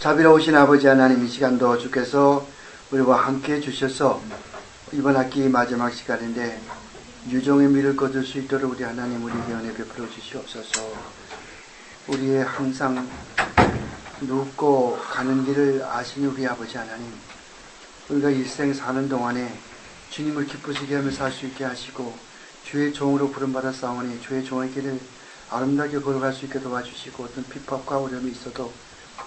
자비로우신 아버지 하나님, 이 시간도 주께서 우리와 함께 해주셔서 이번 학기 마지막 시간인데 유종의 미를 거둘 수 있도록 우리 하나님 우리에게 은혜 베풀어 주시옵소서. 우리의 항상 눕고 가는 길을 아시는 우리 아버지 하나님, 우리가 일생 사는 동안에 주님을 기쁘시게 하며 살 수 있게 하시고 주의 종으로 부름받아 싸우니 주의 종의 길을 아름답게 걸어갈 수 있게 도와주시고, 어떤 핍박과 어려움이 있어도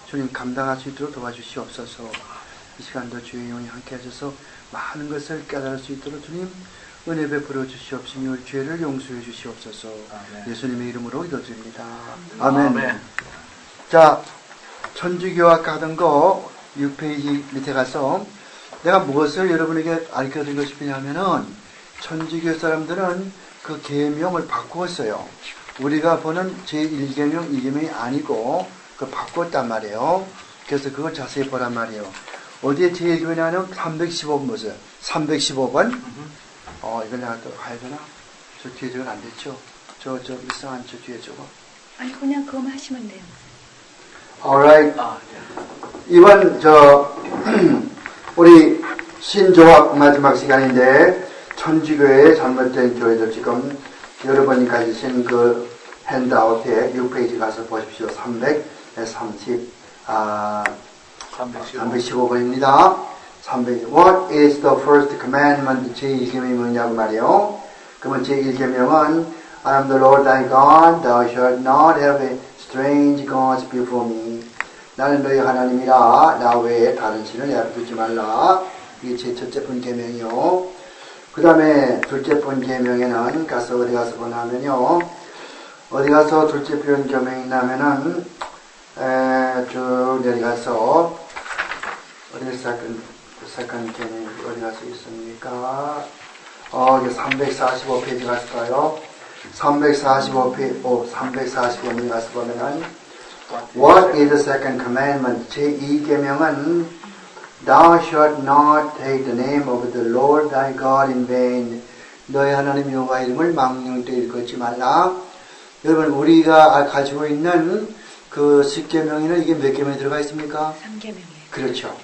주님 감당할 수 있도록 도와주시옵소서. 이 시간도 주의 영이 함께 하셔서 많은 것을 깨달을 수 있도록 주님 은혜 베풀어 주시옵시며 우리 죄를 용서해 주시옵소서. 아멘. 예수님의 이름으로 기도드립니다. 아멘. 아멘. 자, 천주교와 가던 거 6페이지 밑에 가서 내가 무엇을 여러분에게 알려드리고 싶으냐면은, 천주교 사람들은 그 계명을 바꾸었어요. 우리가 보는 제1계명, 2계명이 아니고 그걸 바꿨단 말이에요. 그래서 그걸 자세히 보란 말이에요. 어디에 제1계명이냐면 315번 보세요. 315번. 이걸 내가 또 가야 되나? 저 뒤에 저건 안 됐죠? 저 이상한 저 뒤에 저거. 아니, 그냥 그거만 하시면 돼요. alright. 이번 우리 신조학 마지막 시간인데, 천주교의 잘못된 교회들 지금 여러분이 가지신 그 핸드아웃에 6페이지 가서 보십시오. 315번입니다. 300. What is the first commandment? 제1계명이 뭐냐고 말이에요. 그러면 제1계명은 I am the Lord thy God, thou shalt not have strange gods before me. 나는 너희 하나님이라, 나 외에 다른 신을 앞에 두지 말라. 이게 제 첫째 번 계명이요. 그 다음에 둘째 번 계명에는 가서 어디 가서 보냐면요. 어디 가서 둘째 번 계명이 나면은 쭉 내려가서 어디 second 계명이 어디 가서 있습니까? 이게 345페이지 갔을까요? 345페이지 가서 보면은 What is the second commandment? 제2계명은 Thou shalt not take the name of the Lord thy God in vain. 너의 하나님 여호와 이름을 망령되이 일컫지 말라. 여러분, 우리가 가지고 있는 그 10계명에는 이게 몇 계명이 들어가 있습니까? 3계명이에요. 그렇죠.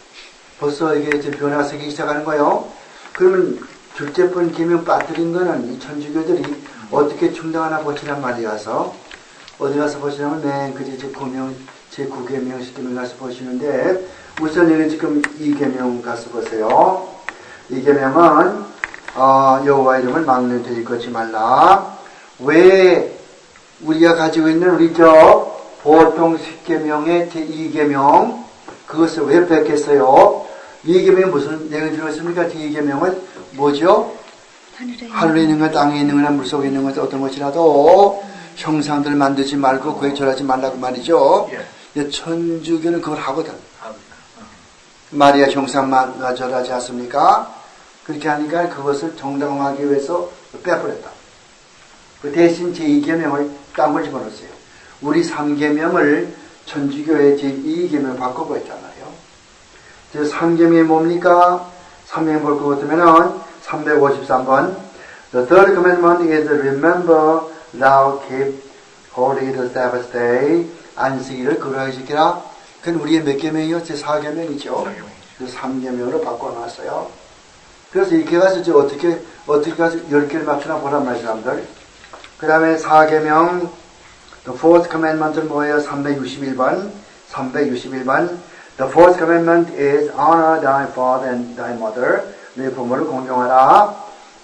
벌써 이게 이제 변화가 생기기 시작하는 거예요. 그러면 둘째 번 계명 빠뜨린 거는 이 천주교들이 어떻게 충당하나 보시란 말이어서, 어디 가서 보시냐면 맨 그제 제9계명, 10계명 가서 보시는데, 우선 여기 지금 2계명 가서 보세요. 2계명은 여호와 이름을 망령되이 일컫지 말라. 왜 우리가 가지고 있는 우리 보통 10계명의 제2계명, 그것을 왜 뺏겠어요? 2계명이 무슨 내용이 들어있습니까? 제2계명은 뭐죠? 하늘에 있는 것, 땅에 있는 거나 물속에 있는 것, 어떤 것이라도 형상들 만들지 말고 그에 절하지 말라고 말이죠. 천주교는 그걸 하거든. 마리아 형상만 절하지 않습니까? 그렇게 하니까 그것을 정당화하기 위해서 빼버렸다. 그 대신 제2계명을 딴 걸 집어넣었어요. 우리 3계명을 천주교의 제2계명을 바꿔버렸단 말이에요. 제 3계명이 뭡니까? 3계명 볼 것 같으면은 353번. The third commandment is remember thou keep holy the Sabbath day. 안식일을 거룩하게 지키라. 그건 우리의 몇 계명이요? 제 4계명이죠. 그 3계명으로 바꿔놨어요. 그래서 이렇게 가서 이제 어떻게 가서 10개를 맞추나 보란 말이에요, 사람들. 그 다음에 4계명, the fourth commandment은 뭐예요? 361번. The fourth commandment is honor thy father and thy mother. 네 부모를 공경하라.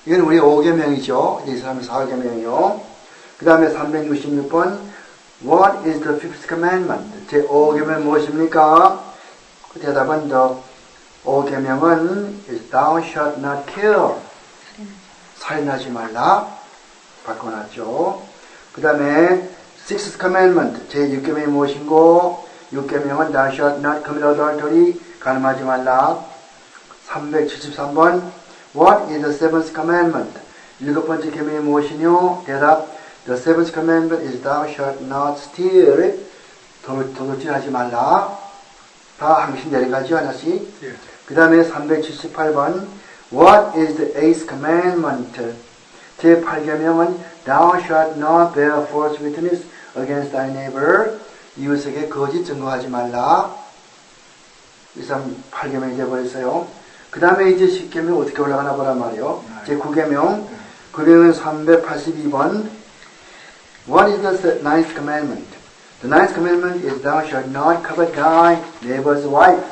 이건 우리 5계명이죠. 이 사람은 4계명이요. 그 다음에 366번, What is the fifth commandment? 제 5계명 무엇입니까? 그 대답은 the 5계명은 is thou shalt not kill. 살인하지 말라. 바꿔놨죠. 그 다음에 sixth commandment 제 6계명이 무엇인고? 6계명은 thou shalt not commit adultery. 간음하지 말라. 373번 What is the seventh commandment? 7번째 계명이 무엇이뇨? 대답 The seventh commandment is thou shalt not steal. 도둑질하지 말라. 다 한 개씩 내려가죠, 하나씩. 그 다음에 378번 What is the eighth commandment? 제 8계명은 Thou shalt not bear false witness against thy neighbor. 이웃에게 거짓 증거하지 말라. 2, 3, 8계명이 돼버렸어요. 그 다음에 이제 10계명 어떻게 올라가나 보란 말이요. 제 9계명. 9계명 382번. What is the ninth commandment? The ninth commandment is thou shalt not covet thy neighbor's wife.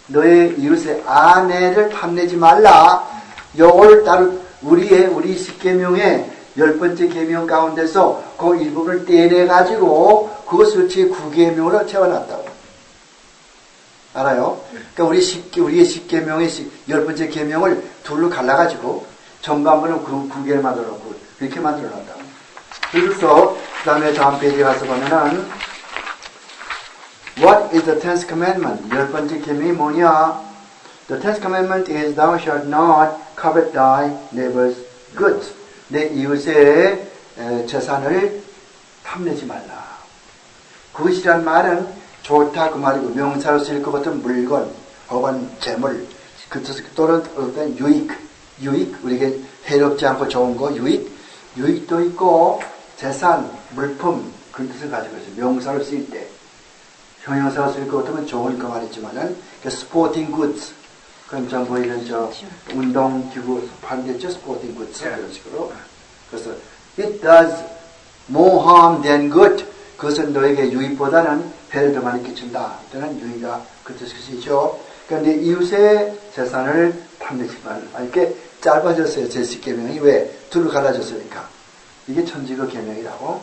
너의 이웃의 아내를 탐내지 말라. 요걸 따로 우리 10계명의 10번째 계명 가운데서 그 일부분을 떼내가지고 그것을 제 9계명으로 채워놨다고. 알아요? 그러니까 우리의 10계명의 10번째 계명을 둘로 갈라가지고 전반부는 9개를 만들어놓고 이렇게 만들어놨다고. 그래서 그 다음에 다음 페이지에 가서 보면은 What is the tenth commandment? 10번째 계명이 뭐냐? The tenth commandment is thou shalt not covet thy neighbor's goods. 내 이웃의 재산을 탐내지 말라. 그것이란 말은 좋다 그 말이고 명사로 쓰일 것 같은 물건 혹은 재물 또는 어떤 유익 우리에게 해롭지 않고 좋은 거 유익도 있고 재산 물품 그 뜻을 가지고 있어요. 명사로 쓰일 때 형용사로 쓰일 것 같으면 좋은 그 말이지만은 스포팅 굿즈 그럼 전부 이런 운동기구 판겠죠 스포팅 굿즈 그런 식으로. 그래서 it does more harm than good. 그것은 너에게 유익보다는 해를 더 많이 끼친다. 또는 유익이다. 그 뜻이죠. 그런데 이웃의 재산을 탐내지 말라. 이렇게 짧아졌어요. 제 10계명이. 왜? 둘로 갈라졌으니까. 이게 천지교 계명이라고.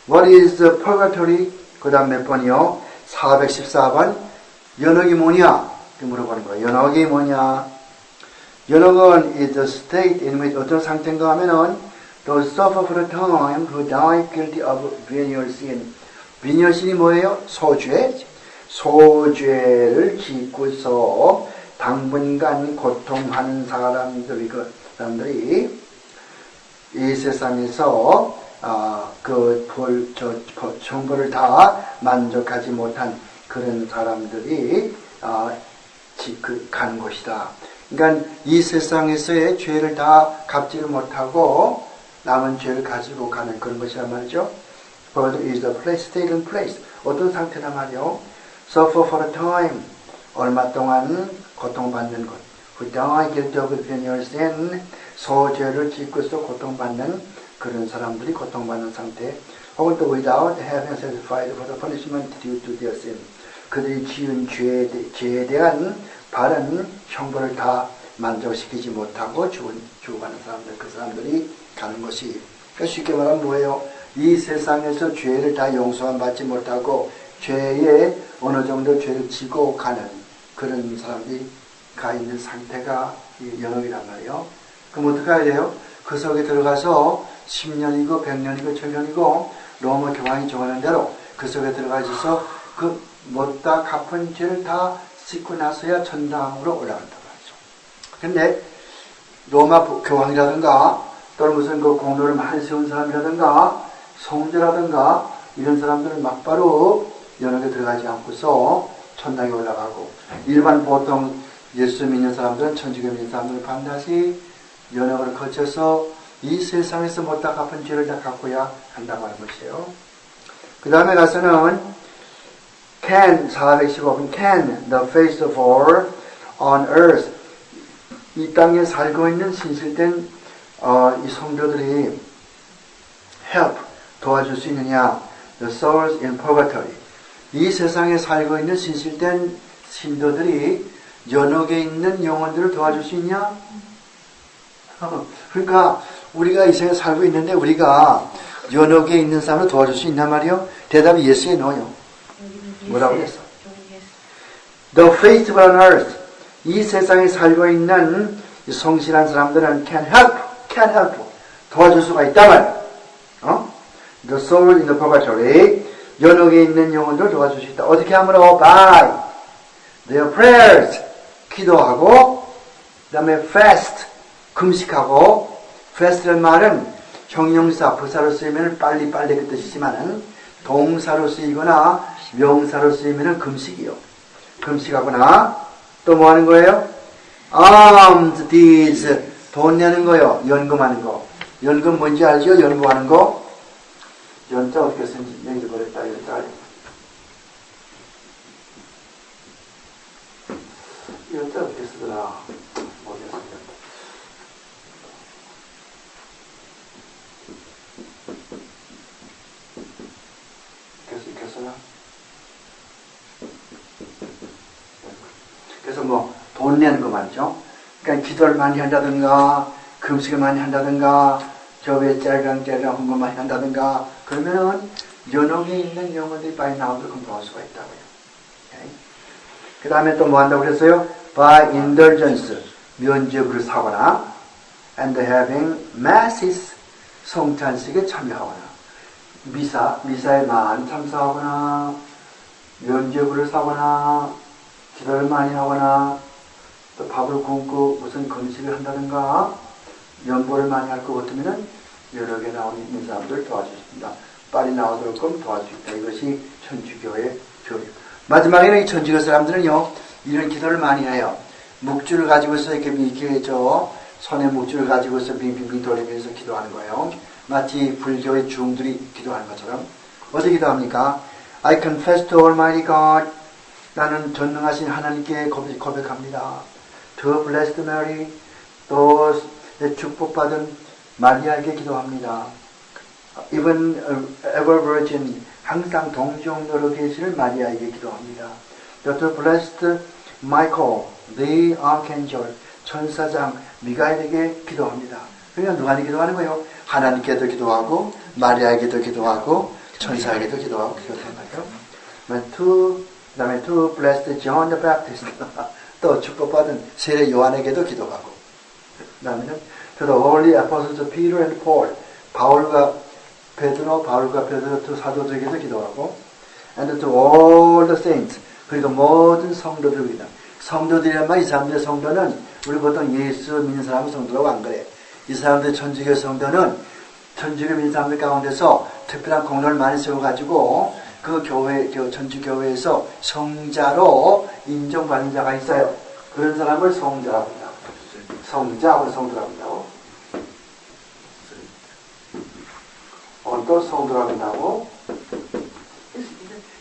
What is the purgatory? 그 다음 몇 번이요? 414번. 연옥이 뭐냐? 이렇게 물어보는 거예요. 연옥이 뭐냐? 연옥은 is the state in which 어떤 상태인가 하면은 those suffer for a time who die guilty of venial sin. venial sin이 뭐예요? 소죄. 소죄를 짓고서 당분간 고통하는 사람들이 이 세상에서 정보를 다 만족하지 못한 그런 사람들이 가는 곳이다. 그러니까 이 세상에서의 죄를 다 갚지를 못하고 남은 죄를 가지고 가는 그런 것이란 말이죠. But is the place, state and place. 어떤 상태란 말이요. Suffer for a time. 얼마 동안 고통받는 것. Who die guilty of venial sin. 소죄를 짓고서 고통받는 그런 사람들이 고통받는 상태. 혹은 또 without having satisfied for the punishment due to their sin. 그들이 지은 죄에 대한 바른 형벌을 다 만족시키지 못하고 죽어가는 사람들, 그 사람들이 가는 것이. 그러니까 쉽게 말하면 뭐예요? 이 세상에서 죄를 다 용서함 받지 못하고 죄에 어느 정도 죄를 지고 가는 그런 사람들이 가 있는 상태가 연옥이란 말이에요. 그럼 어떻게 해야 돼요? 그 속에 들어가서 10년이고 100년이고 1000년이고 로마 교황이 정하는 대로 그 속에 들어가 있어서 그 못다 갚은 죄를 다 씻고 나서야 천당으로 올라간다고 하죠. 근데 로마 교황이라든가 또는 무슨 그 공로를 많이 세운 사람이라든가 성자라든가 이런 사람들은 막바로 연옥에 들어가지 않고서 천당에 올라가고 일반 보통 예수 믿는 사람들은 천주교 믿는 사람들은 반드시 연옥을 거쳐서 이 세상에서 못다 갚은 죄를 다 갚고야 한다고 하는 것이에요. 그 다음에 가서는 can 415분 can the faithful on earth 이 땅에 살고 있는 신실된 이 성도들이 help 도와줄 수 있느냐 the souls in purgatory 이 세상에 살고 있는 신실된 신도들이 연옥에 있는 영혼들을 도와줄 수 있냐? 그러니까 우리가 이 세상에 살고 있는데 우리가 연옥에 있는 사람을 도와줄 수 있단 말이요? 대답이 예스에 노요. 뭐라고 그랬어? The faithful on earth 이 세상에 살고 있는 성실한 사람들은 can help 도와줄 수가 있다면 The soul in the purgatory 연옥에 있는 영혼들 도와줄 수 있다. 어떻게 하므로? By their prayers 기도하고 그 다음에 fast 금식하고 fast라는 말은 형용사 부사로 쓰이면 빨리빨리 그 뜻이지만은 동사로 쓰이거나 명사로 쓰이면 금식이요. 금식하거나 또 뭐 하는 거예요? alms deeds 돈 내는 거요. 연금하는 거. 연금 뭔지 알죠? 연구하는 거. 연자 어떻게 쓰는지 얘기 버렸다. 이때 어떻게 쓰더라? 모르겠어요. 읽겠어요? 그래서 뭐 돈 내는 거 말이죠. 그러니까 기도를 많이 한다든가 금식을 많이 한다든가 교회 짤랑짤랑 헌금 많이 한다든가 그러면은 연옥에 있는 영혼들이 많이 나오도록 공부할 수가 있다고요. 그 다음에 또 뭐 한다고 그랬어요? By indulgence, 면죄부를 사거나 and having masses, 성찬식에 참여하거나 미사에 많이 참석하거나 면죄부를 사거나 기도를 많이 하거나 또 밥을 굶고 무슨 금식을 한다든가 연보를 많이 할 것 같으면은 여러 개 나오는 있는 사람들 도와주십니다. 빨리 나오도록 도와줄 수 있다. 이것이 천주교의 교육. 마지막에는 이 천주교 사람들은요, 이런 기도를 많이 해요. 묵주를 가지고서 이렇게 손에 묵주를 가지고서 빙빙빙 돌리면서 기도하는 거예요. 마치 불교의 중들이 기도하는 것처럼. 어떻게 기도합니까? I confess to Almighty God. 나는 전능하신 하나님께 고백합니다. To Blessed Mary. 또 축복받은 마리아에게 기도합니다. Even ever virgin, 항상 동정녀로 계시는 마리아에게 기도합니다. To Blessed Michael, the Archangel, 천사장 미가엘에게 기도합니다. 그러니까 누구한테 기도하는 거예요? 하나님께도 기도하고 마리아에게도 기도하고 천사에게도 기도하고 기도하는 거죠. 그 다음에 to Blessed John the Baptist, 또 축복받은 세례 요한에게도 기도하고 그 다음에는 to the Holy Apostles of Peter and Paul, 바울과 베드로 두 사도들에게도 기도하고 and to all the saints, 그리고 모든 성도들입니다. 성도들이란 이 사람들의 성도는 우리 보통 예수 믿는 사람은 성도라고 안 그래. 이 사람들 천주교 성도는 천주교 믿는 사람들 가운데서 특별한 공로를 많이 세워가지고 그 천주교회에서 성자로 인정받는 자가 있어요. 그런 사람을 성자라고 한다고. 성자하고 성도라고 한다고. 또 성도라고 한다고.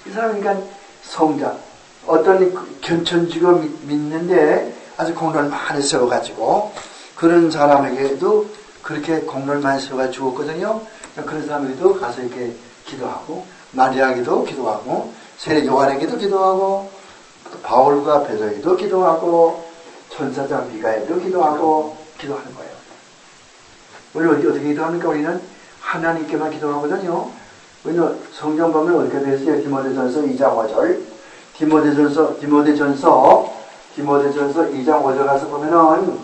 이 사람은 그러니까 성자. 어떤 견천주교 믿는데 아주 공로를 많이 세워가지고 그런 사람에게도 그렇게 공로를 많이 세워가지고 죽었거든요. 그런 사람에게도 가서 이렇게 기도하고 마리아에게도 기도하고 세례 요한에게도 기도하고 또 바울과 베드로에게도 기도하고 천사장 미가엘도 기도하고 기도하는 거예요. 우리는 어떻게 기도합니까? 우리는 하나님께만 기도하거든요. 우리는 성경 보면 어떻게 되어 있어요? 디모데전서 2장 5절 디모데전서 2장 5절 가서 보면은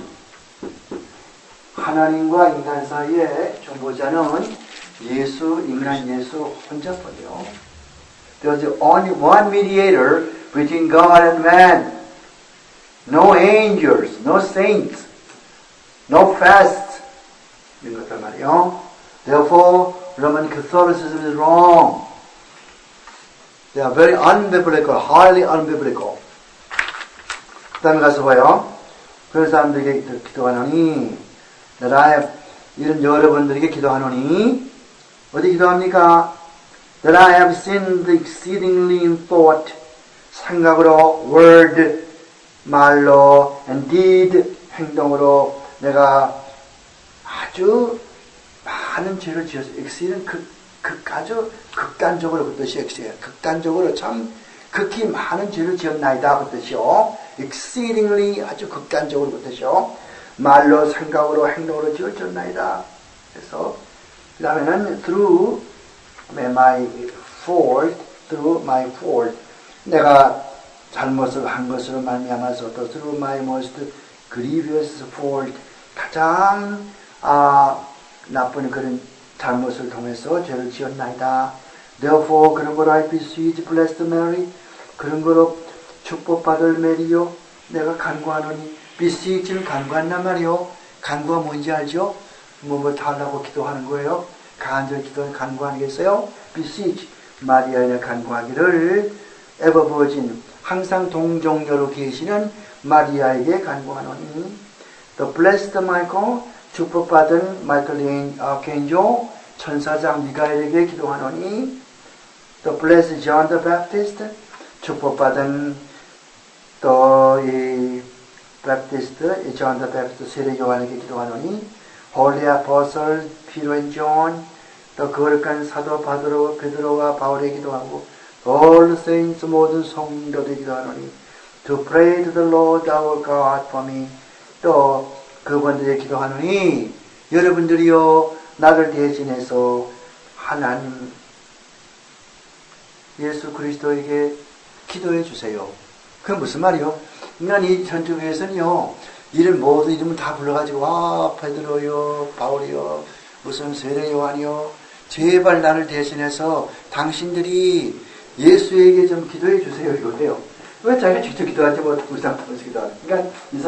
하나님과 인간 사이에 중보자는 인간 예수 혼자뿐이요. There's only one mediator between God and man. No angels, no saints, no fasts. 이런 것들 말이요. Therefore, Roman Catholicism is wrong. They are very unbiblical, highly unbiblical. 그 다음에 가서 봐요. 그런 사람들에게 기도하노니, 이런 여러분들에게 기도하노니, 어디 기도합니까? That I have sinned exceedingly in thought, 생각으로, word, 말로, and deed, 행동으로 내가 아주 많은 죄를 지었어요. exceed은 아주 극단적으로 그 뜻이 exceed. 극단적으로 참 극히 많은 죄를 지었나이다 그 뜻이요. exceedingly 아주 극단적으로 그 뜻이요. 말로, 생각으로, 행동으로 지었나이다. 그래서 그 다음에는 through my fault, 내가 잘못을 한 것으로 말미암아서 또 through my most grievous fault, 가장 나쁜 그런 잘못을 통해서 죄를 지었나이다. Therefore 그런 거로 I beseech blessed Mary, 그런 거로 축복받을 메리요, 내가 간구하노니. beseech는 간구한단 말이요. 간구가 뭔지 알죠? 뭐 달라고 기도하는 거예요. 간절 기도는 간구하는 게 있어요. beseech, 마리아에 간구하기를 ever virgin, 항상 동정녀로 계시는 마리아에게 간구하노니. The blessed Michael, 축복받은 마이클 아르칸젤, 천사장 미가엘에게 기도하노니. The blessed John the Baptist, 축복받은 또 이 Baptist, John the Baptist, 세례 요한에게 기도하노니, Holy Apostles, Peter and John, 또 거룩한 사도 베드로와 바울에게 기도하고, all the saints, 모든 성도들에게 기도하노니, to pray to the Lord our God for me, 또 그분들에게 기도하노니, 여러분들이요, 나를 대신해서 하나님, 예수 그리스도에게 기도해 주세요. 그건 무슨 말이요? 인간 이 전투에서는요, 모든 이름을 다 불러가지고, 베드로요, 바울이요, 무슨 세례 요한이요, 제발 나를 대신해서 당신들이 예수에게 좀 기도해 주세요. 이거예요. 왜 자기가 직접 기도하지 못하고 우리 사람들은 기도하는? 그러니까 이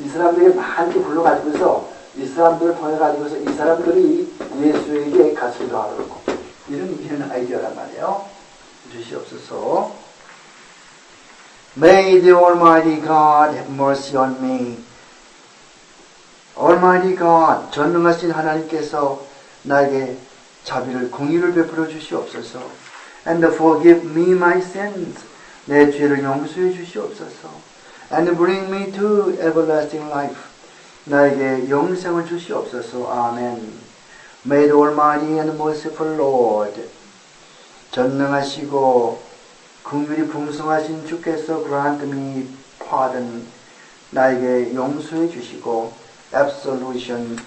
사람들에게 많이 불러가지고서 이 사람들을 통해가지고서 이 사람들이 예수에게 같이 기도하라고. 이런 아이디어란 말이에요. 주시옵소서. May the Almighty God have mercy on me. Almighty God, 전능하신 하나님께서 나에게 자비를, 공의를 베풀어 주시옵소서. And forgive me my sins. 내 죄를 용서해 주시옵소서. And bring me to everlasting life. 나에게 영생을 주시옵소서. 아멘. May the Almighty and merciful Lord, 전능하시고 긍휼이 풍성하신 주께서 grant me pardon, 나에게 용서해 주시고, absolution,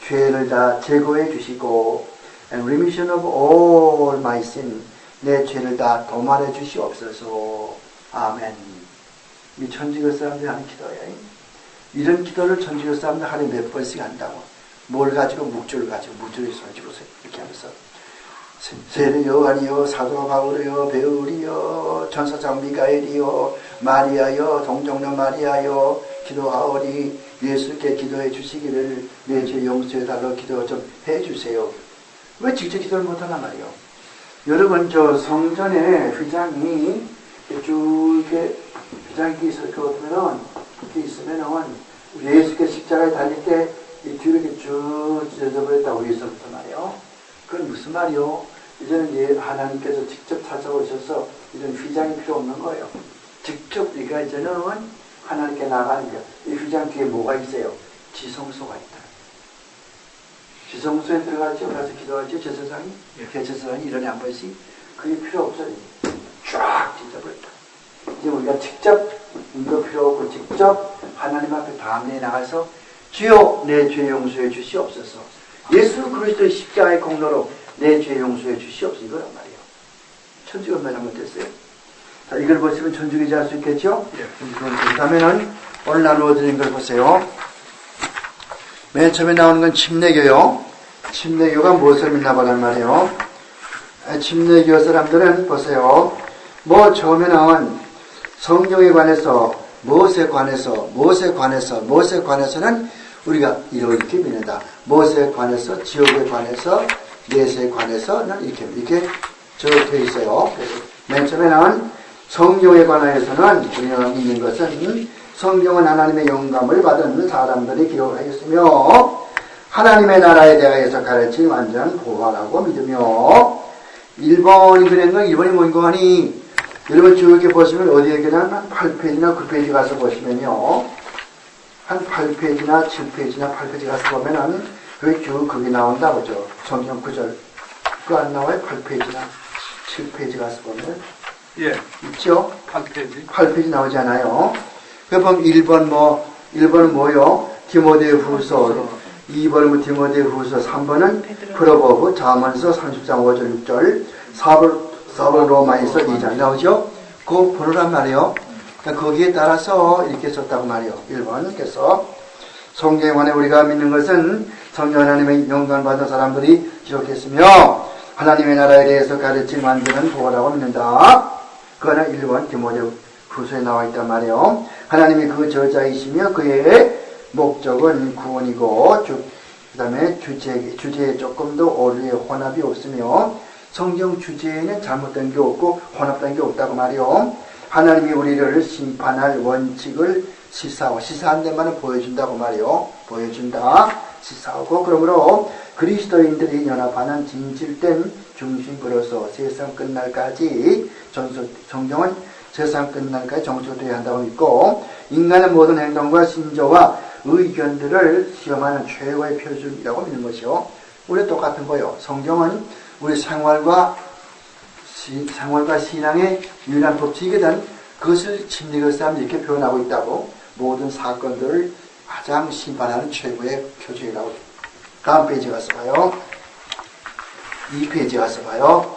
죄를 다 제거해 주시고, and remission of all my sin, 내 죄를 다 도말해 주시옵소서. 아멘. 이 천주교 사람들이 하는 기도예요. 이런 기도를 천주교 사람들 하루에 몇 번씩 한다고. 뭘 가지고? 묵주를 가지고, 묵주를 손주로 이렇게 하면서 세례 요한이요, 사도 바울이요, 베울이요, 천사장 미가엘이요, 마리아요, 동정녀 마리아요, 기도하오니 예수께 기도해 주시기를 내 죄 용서해 달라고 기도 좀 해주세요. 왜 직접 기도를 못하나 말이요? 여러분, 저 성전에 휘장이 쭉 이렇게 휘장이 있을 것 같으면은, 이렇게 있으면은, 우리 예수께 십자가에 달릴 때 이 뒤로 이렇게 쭉 찢어져버렸다고 위에서부터 말이요. 그건 무슨 말이요? 이제는 이제 하나님께서 직접 찾아오셔서 이런 휘장이 필요 없는 거예요. 직접 우리가 이제는 하나님께 나가는 거예요. 이 휘장 뒤에 뭐가 있어요? 지성소가 있다. 지성소에 들어가죠. 가서 기도하죠. 제사장이. 제사장이 일원에 한 번씩. 그게 필요 없어요. 쫙 찢어버렸다. 이제 우리가 직접 이거 필요 없고 직접 하나님 앞에 담내에 나가서 주여 내 죄 용서해 주시옵소서. 예수 그리스도의 십자가의 공로로 내 죄 용서해 주시옵소서. 이거란 말이에요. 천주교 얼마나 잘못됐어요? 자, 이걸 보시면 천주교자 할 수 있겠죠? 그 다음에는 오늘 나누어드린 걸 보세요. 맨 처음에 나오는 건 침례교요. 침례교가 무엇을 믿나보란 말이에요. 침례교 사람들은 보세요. 뭐 처음에는 성경에 관해서 무엇에 관해서는 우리가 이렇게 믿는다. 무엇에 관해서, 지옥에 관해서, 내세에 관해서는 이렇게 적혀 있어요. 맨 처음에는 성경에 관하여서는 우리가 믿는 것은 성경은 하나님의 영감을 받은 사람들이 기록하였으며 하나님의 나라에 대하여서 가르친 완전 보화라고 믿으며 1번이 그런 건 1번이 뭔고 하니 여러분 쭉 이렇게 보시면 어디에 그냥 한 8페이지나 9페이지 가서 보시면요. 한 8페이지나 7페이지나 8페이지 가서 보면은 그게 쭉 거기 나온다고 죠. 성경 구절. 그거 안 나와요? 8페이지나 7페이지 가서 보면. 예. 있죠? 8페이지. 8페이지 나오잖아요. 그 보면 1번은 뭐요? 디모데 후서. 2번은 디모데 후서. 3번은 프로버브, 자문서 30장 5절 6절. 4번 로마에서 2장 나오죠? 그 번호란 말이에요. 그러니까 거기에 따라서 이렇게 썼다고 말이에요. 1번. 그래서 성경에 관해 우리가 믿는 것은 성경 하나님의 영광 받은 사람들이 기록했으며 하나님의 나라에 대해서 가르친 완전한 보고라고 믿는다. 그거는 1번 디모데 후서에 나와 있단 말이에요. 하나님이 그 저자이시며 그의 목적은 구원이고 그 다음에 주제에 조금도 오류의 혼합이 없으며 성경 주제에는 잘못된 게 없고 혼합된 게 없다고 말이요. 하나님이 우리를 심판할 원칙을 시사한 데만은 보여준다고 말이요. 보여준다. 시사하고 그러므로 그리스도인들이 연합하는 진실된 중심으로서 세상 끝날까지 성경은 세상 끝날까지 정초되어야 한다고 믿고 인간의 모든 행동과 신조와 의견들을 시험하는 최고의 표준이라고 믿는 것이요. 우리 똑같은 거요. 성경은 우리 생활과 신앙의 유일한 법칙이든 그것을 진리로서 이렇게 표현하고 있다고 모든 사건들을 가장 심판하는 최고의 표준이라고. 다음 페이지 가서 봐요. 이 페이지 가서 봐요.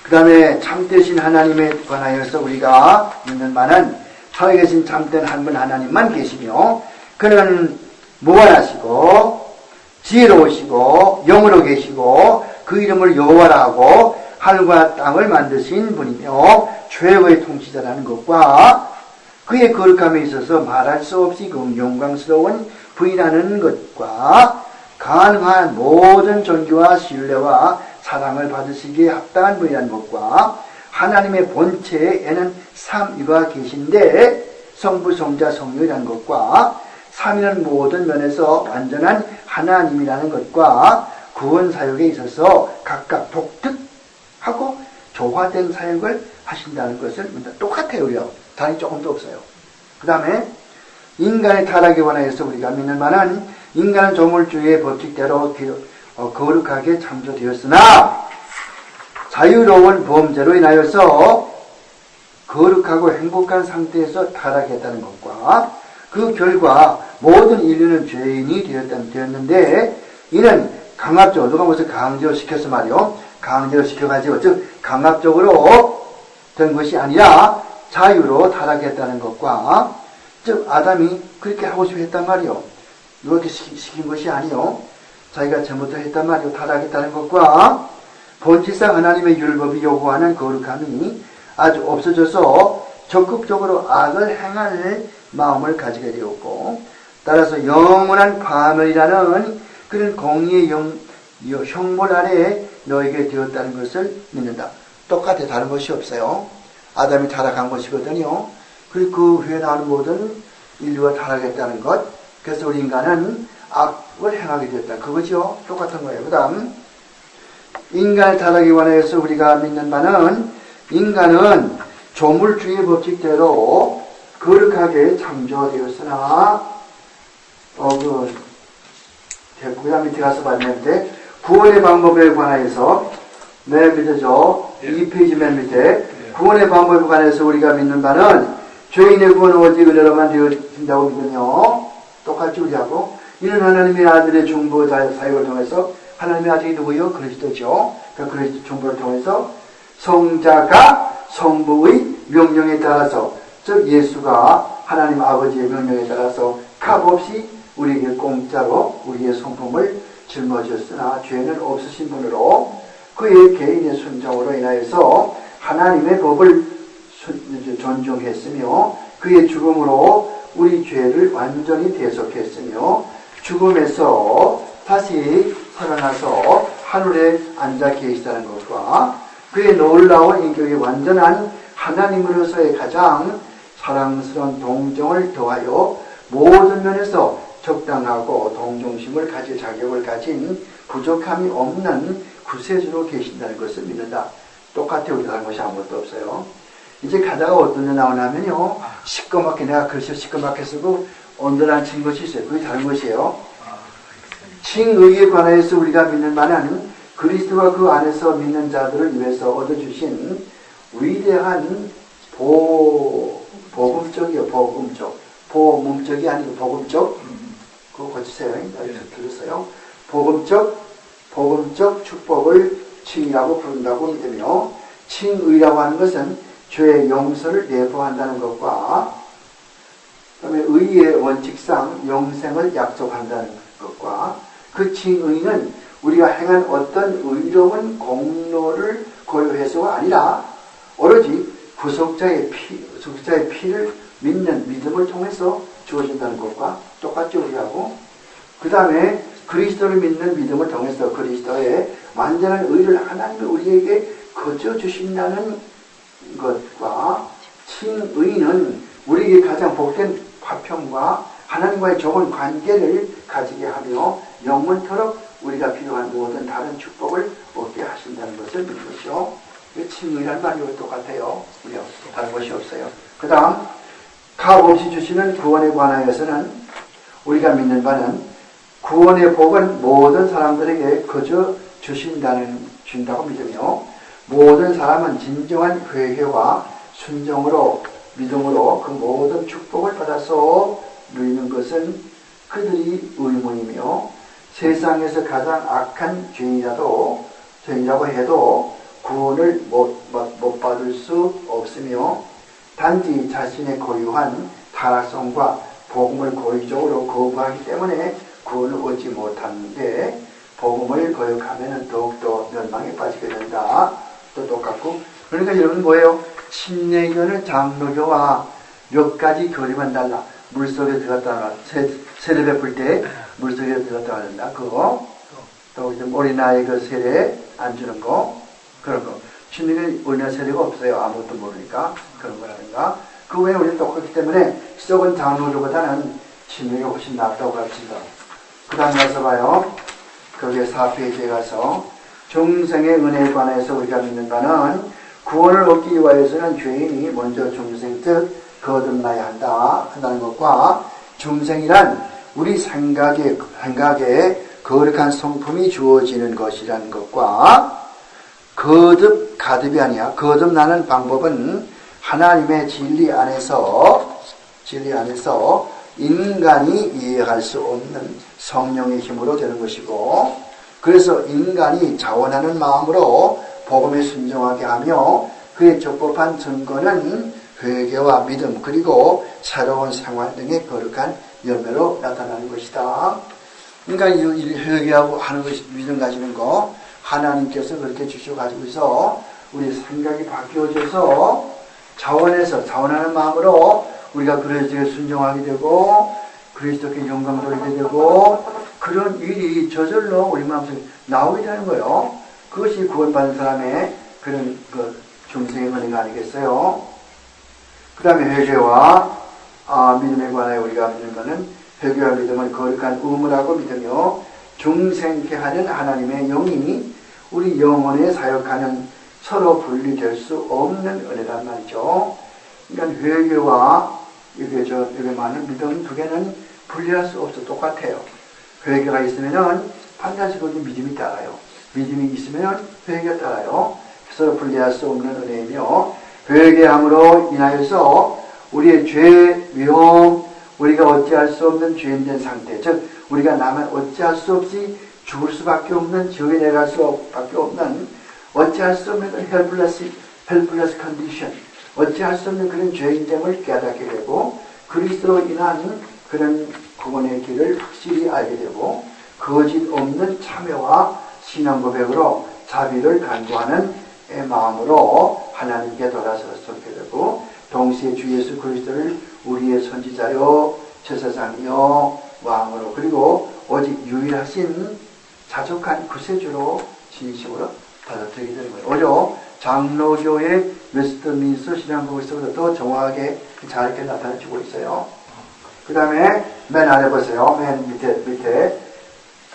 그 다음에 참되신 하나님에 관하여서 우리가 믿는 바는 살아계신 참된 한 분 하나님만 계시며 그는 무한하시고 지혜로우시고 영으로 계시고 그 이름을 여호와라 하고 하늘과 땅을 만드신 분이며 최고의 통치자라는 것과 그의 거룩함에 있어서 말할 수 없이 영광스러운 분이라는 것과 가능한 모든 존귀와 신뢰와 사랑을 받으시기에 합당한 분이라는 것과 하나님의 본체에는 삼위가 계신데 성부, 성자, 성령이라는 것과 삼위는 모든 면에서 완전한 하나님이라는 것과 구원 사역에 있어서 각각 독특하고 조화된 사역을 하신다는 것을 똑같아요. 다른 조금도 없어요. 그 다음에 인간의 타락에 관하여서 우리가 믿는 바는 인간은 조물주의 법칙대로 거룩하게 창조되었으나 자유로운 범죄로 인하여서 거룩하고 행복한 상태에서 타락했다는 것과 그 결과 모든 인류는 죄인이 되었는데 이는 강압적으로 누가 무슨 강제시켜서 말이요. 강제로 시켜가지고 즉 강압적으로 된 것이 아니라 자유로 타락했다는 것과 즉 아담이 그렇게 하고 싶어 했단 말이요. 이렇게 시킨 것이 아니요. 자기가 잘못을 했단 말이요. 타락했다는 것과 본질상 하나님의 율법이 요구하는 거룩함이 아주 없어져서 적극적으로 악을 행할 마음을 가지게 되었고 따라서 영원한 파멸이라는 그런 공의의 형벌 아래에 너에게 되었다는 것을 믿는다. 똑같아. 다른 것이 없어요. 아담이 타락한 것이거든요. 그리고 그 후에 나오는 모든 인류가 타락했다는 것. 그래서 우리 인간은 악을 행하게 되었다. 그거죠. 똑같은 거예요. 그 다음 인간의 타락에 관해서 우리가 믿는 바는 인간은 조물주의 법칙대로 거룩하게 창조되었으나 그 다음 밑에 가서 봤는데 구원의 방법에 관하여서 맨 밑에죠. 2페이지 맨 밑에 구원의 방법에 관해서 우리가 믿는 바는 죄인의 구원은 오직 은혜로만 되어진다고 믿으며 똑같이 우리하고 이는 하나님의 아들의 중보 사역을 통해서 하나님의 아들이 누구요? 그리스도죠. 그 그리스도 중보를 통해서 성자가 성부의 명령에 따라서 즉 예수가 하나님 아버지의 명령에 따라서 값없이 우리에게 공짜로 우리의 성품을 짊어졌으나 죄는 없으신 분으로 그의 개인의 순종으로 인하여서 하나님의 법을 존중했으며 그의 죽음으로 우리 죄를 완전히 대속했으며 죽음에서 다시 살아나서 하늘에 앉아 계시다는 것과 그의 놀라운 인격이 완전한 하나님으로서의 가장 사랑스러운 동정을 더하여 모든 면에서 적당하고 동정심을 가질 자격을 가진 부족함이 없는 구세주로 계신다는 것을 믿는다. 똑같이 우리가 하는 것이 아무것도 없어요. 이제 가다가 어떤 데 나오냐면요. 시꺼멓게 내가 글씨 시꺼멓게 쓰고 언더라인 친 것이 있어요. 그게 다른 것이에요. 칭의에 관하여서 우리가 믿는 바는 그리스도와 그 안에서 믿는 자들을 위해서 얻어주신 위대한 복음적이요. 복음적이 아니고 복음적. 그거 고치세요. 들었어요. 복음적 축복을 칭의라고 부른다고 믿으며 칭의라고 하는 것은 죄의 용서를 내포한다는 것과 그다음에 의의 원칙상 영생을 약속한다는 것과 그 칭의는 우리가 행한 어떤 의로운 공로를 고려해서가 아니라 오로지 구속자의 피를 믿는 믿음을 통해서 주어진다는 것과 똑같죠. 우리하고 그 다음에 그리스도를 믿는 믿음을 통해서 그리스도의 완전한 의를 하나님이 우리에게 거저 주신다는 것과 칭의는 우리에게 가장 복된 화평과 하나님과의 좋은 관계를 가지게 하며 영원토록 우리가 필요한 모든 다른 축복을 얻게 하신다는 것을 믿으시오. 칭의란 말이 똑같아요. 우리가 다른 것이 없어요. 그 다음 값없이 주시는 구원에 관하여서는 우리가 믿는 바는 구원의 복은 모든 사람들에게 거저 준다고 믿으며 모든 사람은 진정한 회개와 순종으로 믿음으로 그 모든 축복을 받아서 누리는 것은 그들이 의문이며 세상에서 가장 악한 죄인이라고 해도 구원을 못 받을 수 없으며 단지 자신의 고유한 타락성과 복음을 고의적으로 거부하기 때문에 구원을 얻지 못하는데 복음을 거역하면 더욱더 멸망에 빠지게 된다. 또 똑같고 그러니까 여러분 뭐예요? 침례교는 장로교와 몇 가지 교리만 달라. 물속에 들어갔다가 세례 베풀 때 물속에 들어갔다가 한다. 그거 또 어린아이 그 세례 안 주는 거 그런 거. 침례교는 어린아이 세례가 없어요. 아무것도 모르니까 그런 거라든가. 그 외에 우리는 똑같기 때문에 썩은 장로교보다는 침례가 훨씬 낫다고 가르친다. 그 다음 가서 봐요. 거기에 4페이지에 가서 중생의 은혜에 관해서 우리가 믿는 바는 구원을 얻기 위하여서는 죄인이 먼저 중생 즉 거듭나야 한다는 것과 중생이란 우리 생각에 거룩한 성품이 주어지는 것이라는 것과 가듭이 아니야. 거듭나는 방법은 하나님의 진리 안에서 인간이 이해할 수 없는 성령의 힘으로 되는 것이고 그래서 인간이 자원하는 마음으로 복음에 순종하게 하며 그의 적법한 증거는 회개와 믿음 그리고 새로운 생활 등의 거룩한 열매로 나타나는 것이다. 그러니까 이 회개하고 하는 것이 믿음 가지는 거 하나님께서 그렇게 주셔가지고 있어 우리 생각이 바뀌어져서 자원하는 마음으로 우리가 그리스도에 순종하게 되고 그리스도께 영광 돌리게 되고 그런 일이 저절로 우리 마음속에 나오게 되는 거예요. 그것이 구원받은 사람의 그런 중생의 은혜가 아니겠어요? 그 다음에 회개와 믿음에 관하여 우리가 믿는 것은 회개와 믿음은 거룩한 의무라고 믿으며 중생케 하는 하나님의 영이 우리 영혼에 사역하는 서로 분리될 수 없는 은혜란 말이죠. 그러니까 회개와 여기 많은 믿음 두 개는 분리할 수 없어. 똑같아요. 회개가 있으면은 반드시 거기 믿음이 따라요. 믿음이 있으면 회개가 따라요. 서로 분리할 수 없는 은혜이며 회개함으로 인하여서 우리의 죄, 위험, 우리가 어찌할 수 없는 죄인된 상태, 즉 우리가 나면 어찌할 수 없이 죽을 수밖에 없는 지옥에 내려갈 수밖에 없는 어찌할 수 없는 helpless condition, 어찌할 수 없는 그런 죄인됨을 깨닫게 되고 그리스도로 인한 그런 구원의 길을 확실히 알게 되고 거짓 없는 참여와 신앙 고백으로 자비를 간구하는 마음으로 하나님께 돌아서게 되고 동시에 주 예수 그리스도를 우리의 선지자요 제사장이요 왕으로 그리고 오직 유일하신 자족한 구세주로 진심으로 받아들이게 되는 거예요. 오히려 장로교의 웨스트민스터 신앙국에서보다 더 정확하게 잘 나타내주고 있어요. 그 다음에 맨 아래 보세요. 맨 밑에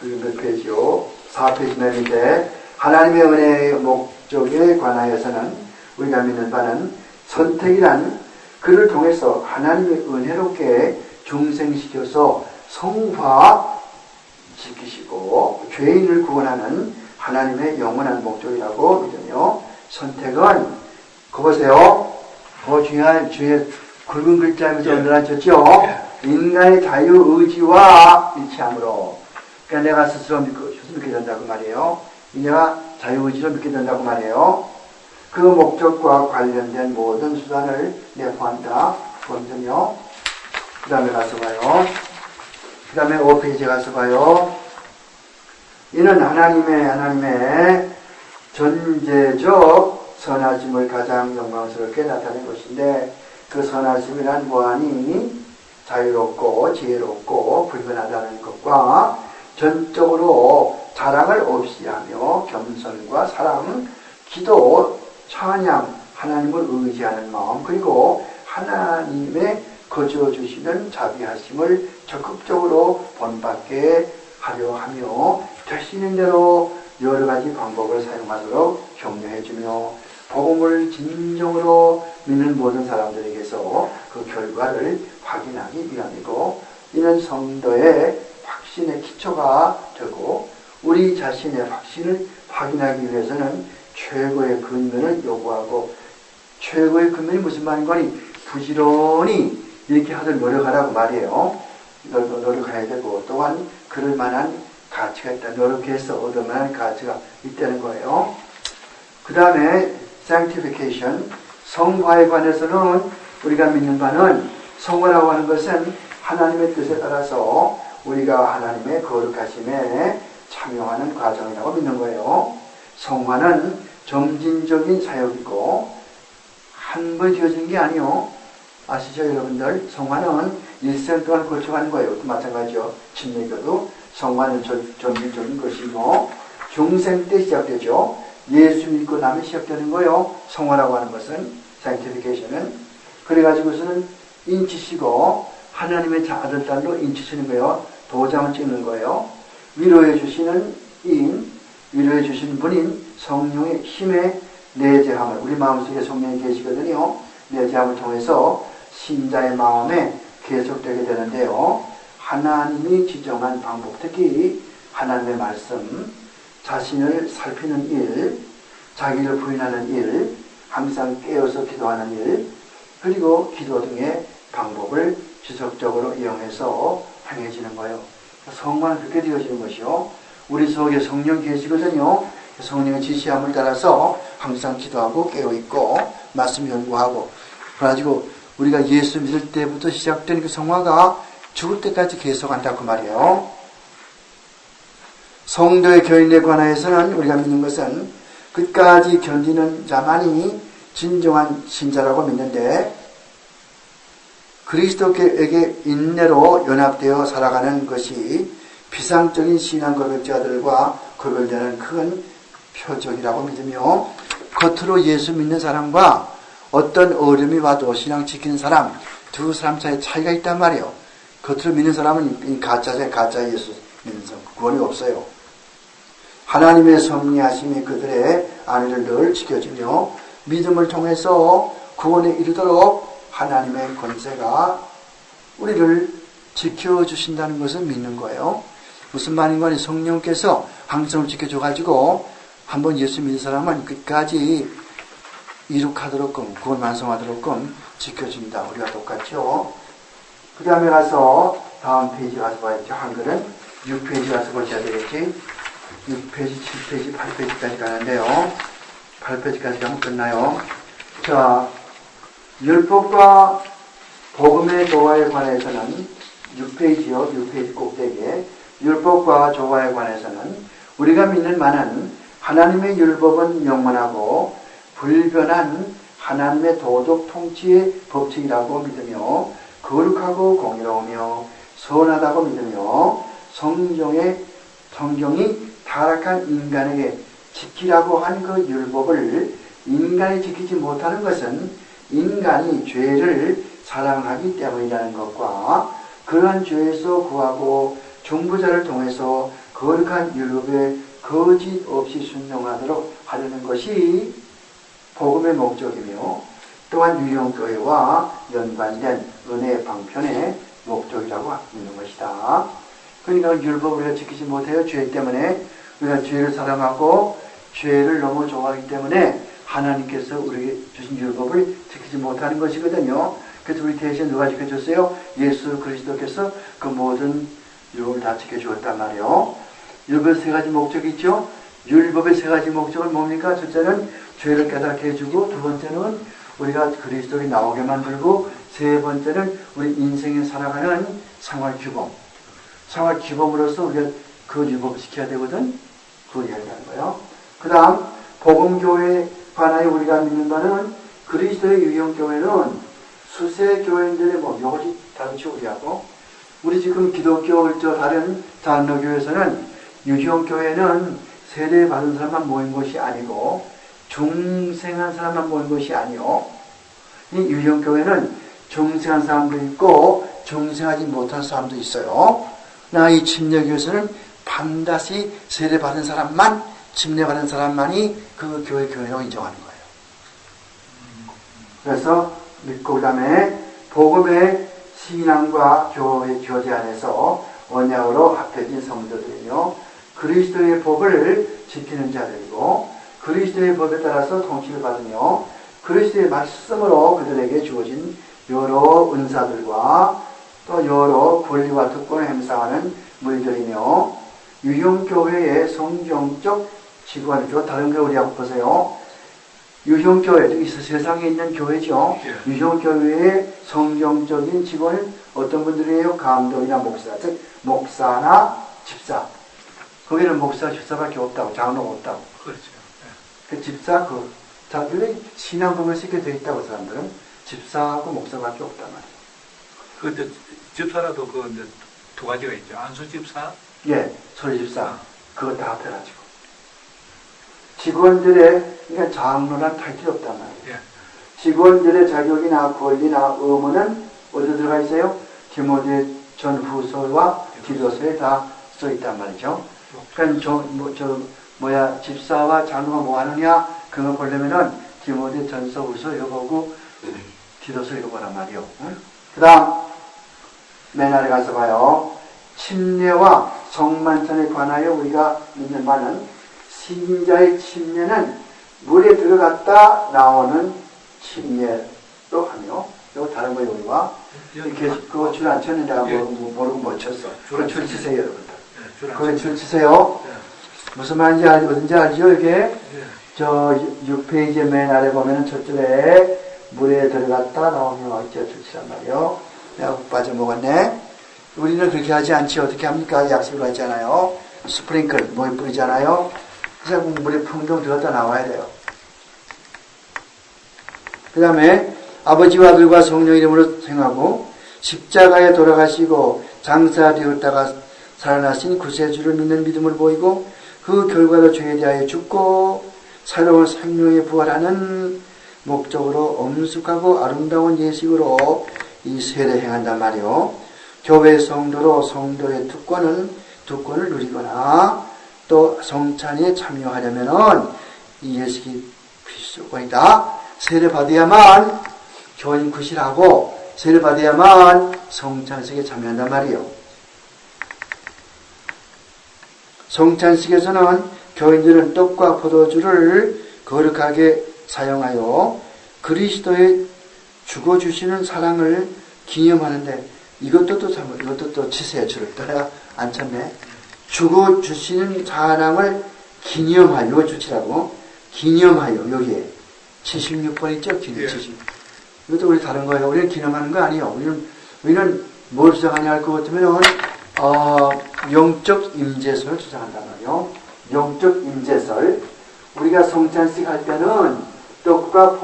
몇 페이지요? 4페이지 맨 밑에 하나님의 은혜의 목적에 관하여서는 우리가 믿는 바는 선택이란 그를 통해서 하나님의 은혜롭게 중생시켜서 성화시키시고 죄인을 구원하는 하나님의 영원한 목적이라고 믿으며 선택은 그거 보세요. 그 중요한 주의 굵은 글자에서 언더라인쳤죠. 인간의 자유의지와 일치함으로 그러니까 내가 스스로 믿게 된다고 말이에요. 내가 자유의지로 믿게 된다고 말이에요. 그 목적과 관련된 모든 수단을 내포한다. 그거든요. 그 다음에 가서 봐요. 그 다음에 5페이지에 가서 봐요. 이는 하나님의 전제적 선하심을 가장 영광스럽게 나타낸 것인데 그 선하심이란 무한히 자유롭고 지혜롭고 불변하다는 것과 전적으로 자랑을 없이 하며 겸손과 사랑, 기도, 찬양, 하나님을 의지하는 마음 그리고 하나님의 거저 주시는 자비하심을 적극적으로 본받게 하려 하며 되시는 대로 여러 가지 방법을 사용하도록 격려해주며 복음을 진정으로 믿는 모든 사람들에게서 그 결과를 확인하기 위함이고, 이는 성도의 확신의 기초가 되고, 우리 자신의 확신을 확인하기 위해서는 최고의 근면을 요구하고, 최고의 근면이 무슨 말인 거니? 부지런히 이렇게 하도록 노력하라고 말이에요. 노력해야 되고, 또한 그럴 만한 가치가 있다. 노력해서 얻을 만한 가치가 있다는 거예요. 그 다음에 sanctification, 성화에 관해서는 우리가 믿는 바는, 성화라고 하는 것은 하나님의 뜻에 따라서 우리가 하나님의 거룩하심에 참여하는 과정이라고 믿는 거예요. 성화는 점진적인 사역이고 한 번에 되어지는 게 아니요. 아시죠, 여러분들? 성화는 일생 동안 거쳐가는 거예요. 또 마찬가지죠. 침례교도 성화는 점진적인 것이고 중생 때 시작되죠. 예수 믿고 나면 시작되는 거예요. 성화라고 하는 것은, sanctification은. 그래가지고서는 인치시고 하나님의 아들, 딸로 인치시는 거예요. 도장을 찍는 거예요. 위로해 주시는 위로해 주시는 분인 성령의 힘에 내재함을, 우리 마음속에 성령이 계시거든요. 내재함을 통해서 신자의 마음에 계속되게 되는데요. 하나님이 지정한 방법, 특히 하나님의 말씀, 자신을 살피는 일, 자기를 부인하는 일, 항상 깨어서 기도하는 일, 그리고 기도 등의 방법을 지속적으로 이용해서 행해지는 거예요. 성화는 그렇게 되어지는 것이요. 우리 속에 성령 계시거든요. 성령의 지시함을 따라서 항상 기도하고 깨어있고 말씀 연구하고, 그래가지고 우리가 예수 믿을 때부터 시작된 그 성화가 죽을 때까지 계속한다고 말이에요. 성도의 교인에 관하여서는 우리가 믿는 것은 끝까지 견디는 자만이 진정한 신자라고 믿는데, 그리스도에게 인내로 연합되어 살아가는 것이 비상적인 신앙 고백자들과 구별되는 큰 표적이라고 믿으며, 겉으로 예수 믿는 사람과 어떤 어려움이 와도 신앙 지키는 사람, 두 사람 사이에 차이가 있단 말이에요. 겉으로 믿는 사람은 가짜 예수 믿는 사람, 구원이 없어요. 하나님의 섭리하심이 그들의 안위를 늘 지켜주며 믿음을 통해서 구원에 이르도록 하나님의 권세가 우리를 지켜주신다는 것을 믿는 거예요. 무슨 말인 거니? 성령께서 항상 지켜줘가지고 한번 예수 믿는 사람은 끝까지 이룩하도록끔, 구원 완성하도록끔 지켜준다. 우리가 똑같죠. 그 다음에 가서 다음 페이지 가서 봐야죠. 한글은 6페이지 가서 보셔야 되겠지. 6페이지, 7페이지, 8페이지까지 가는데요. 8페이지까지 가면 끝나요. 자, 율법과 복음의 조화에 관해서는 6페이지요. 6페이지 꼭대기에 율법과 조화에 관해서는 우리가 믿는 바는 하나님의 율법은 영원하고 불변한 하나님의 도덕 통치의 법칙이라고 믿으며 거룩하고 공의로우며 선하다고 믿으며 성경이 타락한 인간에게 지키라고 한 그 율법을 인간이 지키지 못하는 것은 인간이 죄를 사랑하기 때문이라는 것과 그러한 죄에서 구하고 중보자를 통해서 거룩한 율법에 거짓 없이 순종하도록 하려는 것이 복음의 목적이며 또한 유형교회와 연관된 은혜의 방편의 목적이라고 믿는 것이다. 그러니까 율법을 우리가 지키지 못해요. 죄 때문에 우리가 죄를 사랑하고 죄를 너무 좋아하기 때문에 하나님께서 우리에게 주신 율법을 지키지 못하는 것이거든요. 그래서 우리 대신 누가 지켜줬어요? 예수 그리스도께서 그 모든 율법을 다 지켜주었단 말이에요. 율법의 세 가지 목적이 있죠. 율법의 세 가지 목적은 뭡니까? 첫째는 죄를 깨닫게 해주고, 두 번째는 우리가 그리스도에 나오게 만들고, 세 번째는 우리 인생에 살아가는 생활규범. 생활규범으로서 우리가 그 율법을 지켜야 되거든. 그 얘기를 하는 거예요. 그 다음 복음교회 관하여 우리가 믿는 바는 그리스도의 유형교회는 수세교회인들의 요것이 다르죠. 우리하고 우리 지금 기독교 다른 장로교회에서는 유형교회는 세례 받은 사람만 모인 것이 아니고 중생한 사람만 모인 것이 아니요, 이 유형교회는 중생한 사람도 있고 중생하지 못한 사람도 있어요. 나 이 침례교회에서는 반드시 세례 받은 사람만, 침례 받은 사람만이 그 교회라고 인정하는 거예요. 그래서 믿고 그다음에 복음의 신앙과 교회 교제 안에서 언약으로 합해진 성도들이며 그리스도의 법을 지키는 자들이고 그리스도의 법에 따라서 통치를 받으며 그리스도의 말씀으로 그들에게 주어진 여러 은사들과 또 여러 권리와 특권을 행사하는 무리들이며 유형교회의 성경적 직원이죠. 다른 거 우리하고 보세요. 유형교회, 이 세상에 있는 교회죠. 유형교회의 성경적인 직원은 어떤 분들이에요? 감독이나 목사, 즉 목사나 집사. 거기는 목사, 집사밖에 없다고, 장로가 없다고. 그렇죠. 그 집사, 자들이 신앙법을 쉽게 되어 있다고 사람들은 집사하고 목사밖에 없단 말이에요. 근데 집사라도 이제 두 가지가 있죠. 안수 집사. 예, 소리 집사. 그거 다 합해가지고. 직원들의, 그러니까 장로란 타이틀이 없단 말이에요. 예. 직원들의 자격이나 권리나 의무는 어디 들어가 있어요? 디모데 전후서와 디도서에 다 써 있단 말이죠. 그러니까 집사와 장로가 뭐 하느냐? 그거 보려면은 디모데 전서 후서 읽어보고 디도서 읽어보란 말이요. 응? 그 다음, 맨 아래 가서 봐요. 침례와 성만찬에 관하여 우리가 믿는 바는 신자의 침례는 물에 들어갔다 나오는 침례로 하며, 이거 다른 거예요, 우리가. 이렇게 그거 줄 안 쳤는데 내가 모르고 못 쳤어. 그거 줄 치세요, 여러분들. 그거 줄 치세요. 무슨 말인지 어딘지 알죠, 이게? 저 6페이지 맨 아래 보면은 저쪽에 물에 들어갔다 나오며 이제 줄 치란 말이요. 내가 빠져먹었네. 우리는 그렇게 하지 않지. 어떻게 합니까? 약속을 하잖아요. 스프링클, 뭐에 뿌리잖아요. 그래서 물에 풍덩 들어갔다 나와야 돼요. 그 다음에 아버지와 아들과 성령 이름으로 행하고 십자가에 돌아가시고 장사되었다가 살아나신 구세주를 믿는 믿음을 보이고 그 결과로 죄에 대하여 죽고 새로운 생명에 부활하는 목적으로 엄숙하고 아름다운 예식으로 이 세례 행한단 말이요. 교회 성도로 성도의 특권을 누리거나 또 성찬에 참여하려면은 이 예식이 필수권이다. 세례 받아야만 교인 구실하고 세례 받아야만 성찬식에 참여한단 말이에요. 성찬식에서는 교인들은 떡과 포도주를 거룩하게 사용하여 그리스도의 죽어주시는 사랑을 기념하는데 이것도 또 치세요. 줄을 떠나 안 쳤네. 죽어주시는 사랑을 기념하여, 이거 주치라고. 기념하여, 여기에. 76번 있죠? 기념 70. 이것도 우리 다른 거예요. 우리는 기념하는 거 아니에요. 우리는 뭘 주장하냐 할 것 같으면, 영적 임재설을 주장한단 말이에요. 영적 임재설. 우리가 성찬식 할 때는 떡과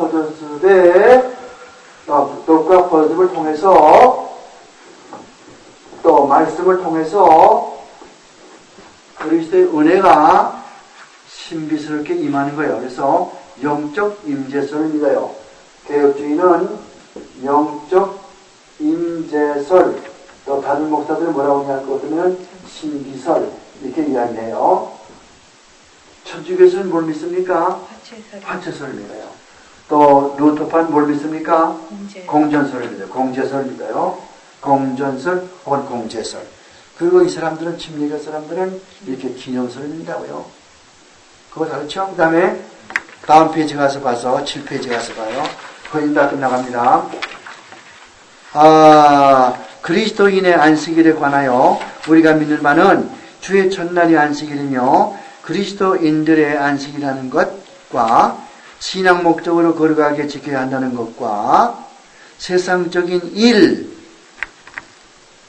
포도즙을 통해서 또 말씀을 통해서 그리스도의 은혜가 신비스럽게 임하는 거예요. 그래서 영적 임재설을 믿어요. 개혁주의는 영적 임재설, 또 다른 목사들은 뭐라고 할 것 같으면 신비설 이렇게 이야기해요. 천주교에서는 뭘 믿습니까? 화채설을 믿어요. 또 루터파는 뭘 믿습니까? 공전설을 믿어요. 공제설을 믿어요. 공전설 혹은 공제설. 그리고 이 사람들은 침례교 사람들은 이렇게 기념설을 믿는다고요. 그거 다르죠? 그 다음에 다음 페이지 가서 봐서 7페이지 가서 봐요. 거의 다 끝나갑니다. 그리스도인의 안식일에 관하여 우리가 믿는 바는 주의 첫날이 안식일이며 그리스도인들의 안식이라는 것과 신앙 목적으로 거룩하게 지켜야 한다는 것과 세상적인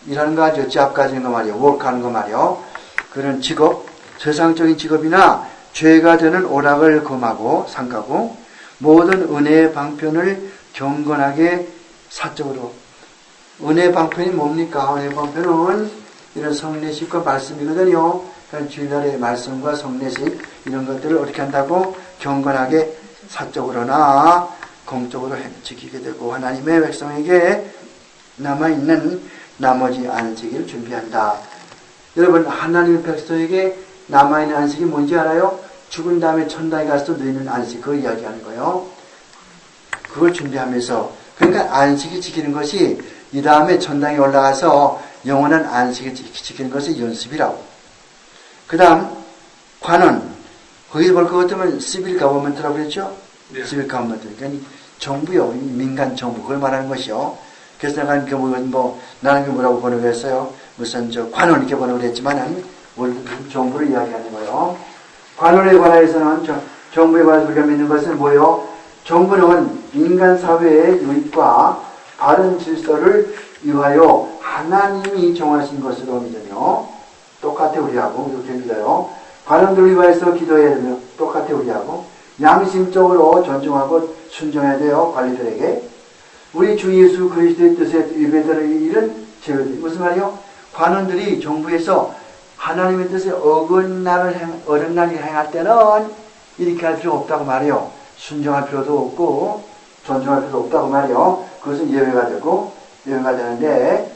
일이라는 거 아주 잡가지는 거 말이에요. 워크하는 거 말이에요. 그런 직업, 세상적인 직업이나 죄가 되는 오락을 금하고 삼가고 모든 은혜의 방편을 경건하게 사적으로. 은혜의 방편이 뭡니까? 은혜의 방편은 이런 성례식과 말씀이거든요. 그러니까 주일날의 말씀과 성례식 이런 것들을 어떻게 한다고? 경건하게 사적으로나 공적으로 지키게 되고 하나님의 백성에게 남아있는 나머지 안식일을 준비한다. 여러분, 하나님의 백성에게 남아있는 안식이 뭔지 알아요? 죽은 다음에 천당에 가서 누리는 안식, 그걸 이야기하는 거예요. 그걸 준비하면서, 그러니까 안식일 지키는 것이 이 다음에 전당에 올라가서 영원한 안식일 지키는 것이 연습이라고. 그 다음 관원, 거기서 볼 것 같으면 시빌 가버먼트라고 그랬죠? 네. 시빌 가버먼트. 그러니까 정부요, 민간 정부, 그걸 말하는 것이요. 그래서 내가 나는 그 뭐라고 번역했어요? 무슨 관원 이렇게 번역을 했지만은 정부를 이야기하는 거예요. 관원에 관하여서는 정부에 관해서 우리가 믿는 것은 뭐예요? 정부는 인간 사회의 유익과 바른 질서를 위하여 하나님이 정하신 것으로 믿으며, 똑같아 우리하고 이렇게 믿어요. 관원들을 위하여서 기도해야 되며 똑같아 우리하고, 양심적으로 존중하고 순종해야 돼요. 관리들에게. 우리 주 예수 그리스도의 뜻에 위배되는 일은 제외돼. 무슨 말이요? 관원들이 정부에서 하나님의 뜻에 어긋날 일을 행할 때는 이렇게 할 필요 없다고 말이요. 순종할 필요도 없고 존중할 필요도 없다고 말이요. 그것은 예외가 되는데,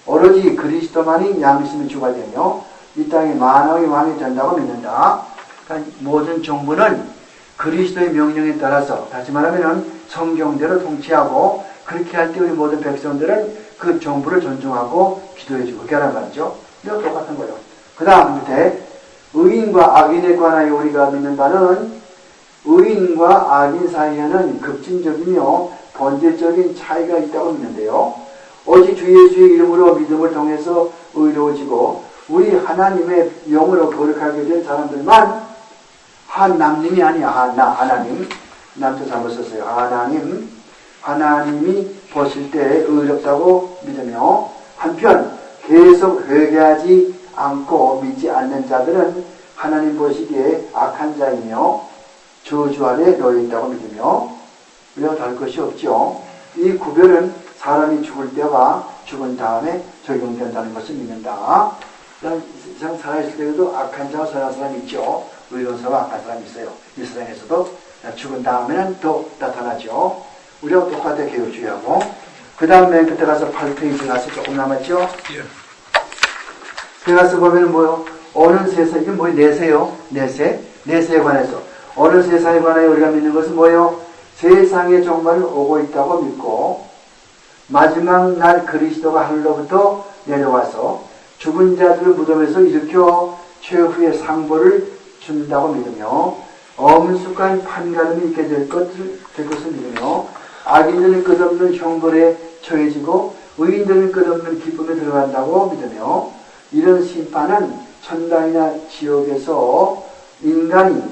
오로지 그리스도만이 양심의 주가 되며 이 땅에 만왕의 왕이 된다고 믿는다. 그러니까 모든 정부는 그리스도의 명령에 따라서, 다시 말하면 성경대로 통치하고, 그렇게 할 때 우리 모든 백성들은 그 정부를 존중하고 기도해주고 그렇게 하란 말이죠. 이거 똑같은 거예요. 그 다음 밑에 의인과 악인에 관하여 우리가 믿는 바는, 의인과 악인 사이에는 급진적이며 본질적인 차이가 있다고 믿는데요. 오직 주 예수의 이름으로 믿음을 통해서 의로워지고 우리 하나님의 영으로 거룩하게 된 사람들만, 하나님이 아니야, 하나님. 남자 잘못 썼어요. 하나님이 보실 때 의롭다고 믿으며, 한편 계속 회개하지 않고 믿지 않는 자들은 하나님 보시기에 악한 자이며 저주 아래 놓여 있다고 믿으며, 우리가 다를 것이 없죠. 이 구별은 사람이 죽을 때와 죽은 다음에 적용된다는 것을 믿는다. 세상 살아있을 때에도 악한 자와 선한 사람이 있죠. 의로운 사람과 악한 사람이 있어요. 이 세상에서도 죽은 다음에는 또 나타나죠. 우리하고 똑같아 개혁주의하고. 그 다음에 그때 가서 8페이지 가서 조금 남았죠. 예. 그때 가서 보면 뭐요? 오는 세상, 이게 뭐예요? 내세요? 내세에 관해서. 오는 세상에 관하여 우리가 믿는 것은 뭐예요? 세상의 종말을 오고 있다고 믿고, 마지막 날 그리스도가 하늘로부터 내려와서 죽은 자들을 무덤에서 일으켜 최후의 상보를 준다고 믿으며, 엄숙한 판가름이 있게 될 것을 믿으며, 악인들은 끝없는 형벌에 처해지고 의인들은 끝없는 기쁨에 들어간다고 믿으며, 이런 심판은 천당이나 지옥에서 인간이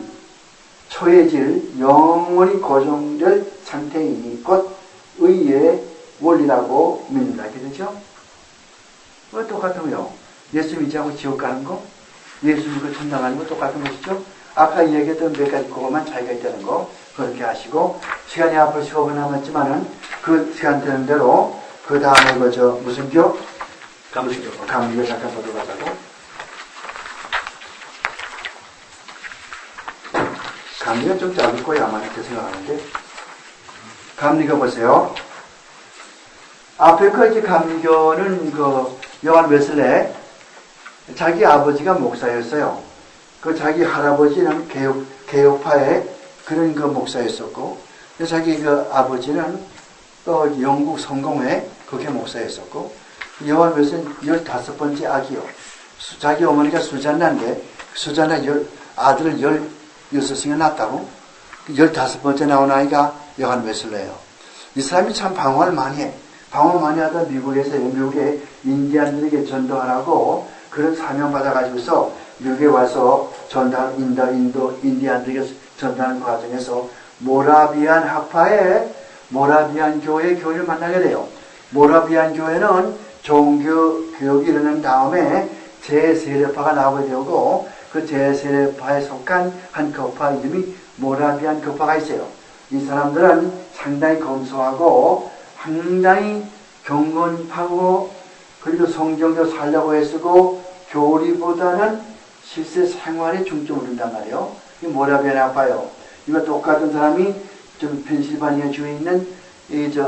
처해질 영원히 고정될 상태이니 곧 의의 원리라고 믿는다. 이렇게 되죠? 뭐 똑같으며 예수 믿지 않고 지옥 가는 거, 예수 믿고 천당 가는 거 똑같은 것이죠? 아까 얘기했던 몇 가지 그것만 차이가 있다는 거 그렇게 하시고, 시간이 앞으로 15분 남았지만은 그 시간 되는 대로 그 다음에 무슨 교? 감리교 잠깐 보도록 하자고. 감리가 좀 짧을 거예요, 아마 이렇게 생각하는데. 감리교 보세요. 앞에 이제 감리교는 요한 웨슬레, 자기 아버지가 목사였어요. 그 자기 할아버지는 개혁파의 그런 목사였었고, 자기 아버지는 또 영국 성공회 그게 목사였었고, 요한 웨슬레는 15번째 아기요. 자기 어머니가 수잔나인데, 수잔나 아들을 16명 낳았다고? 15번째 나온 아이가 요한 웨슬레예요. 이 사람이 참 방황을 많이 해. 방황 많이 하다 미국의 인디안들에게 전도하라고 그런 사명 받아가지고서 미국에 와서 인디안들에게 전도하는 과정에서 모라비안 학파의 모라비안 교회 교회를 만나게 돼요. 모라비안 교회는 종교 교육이 일어난 다음에 제3례파가 나오게 되고, 그 제3례파에 속한 한 교파 이름이 모라비안 교파가 있어요. 이 사람들은 상당히 검소하고 상당히 경건하고, 그리고 성경도 살려고 애쓰고 교리보다는 실제 생활에 중점을 둔단 말이에요. 이 모라비안 학파요. 이거 똑같은 사람이 좀 펜실바니아 주에 있는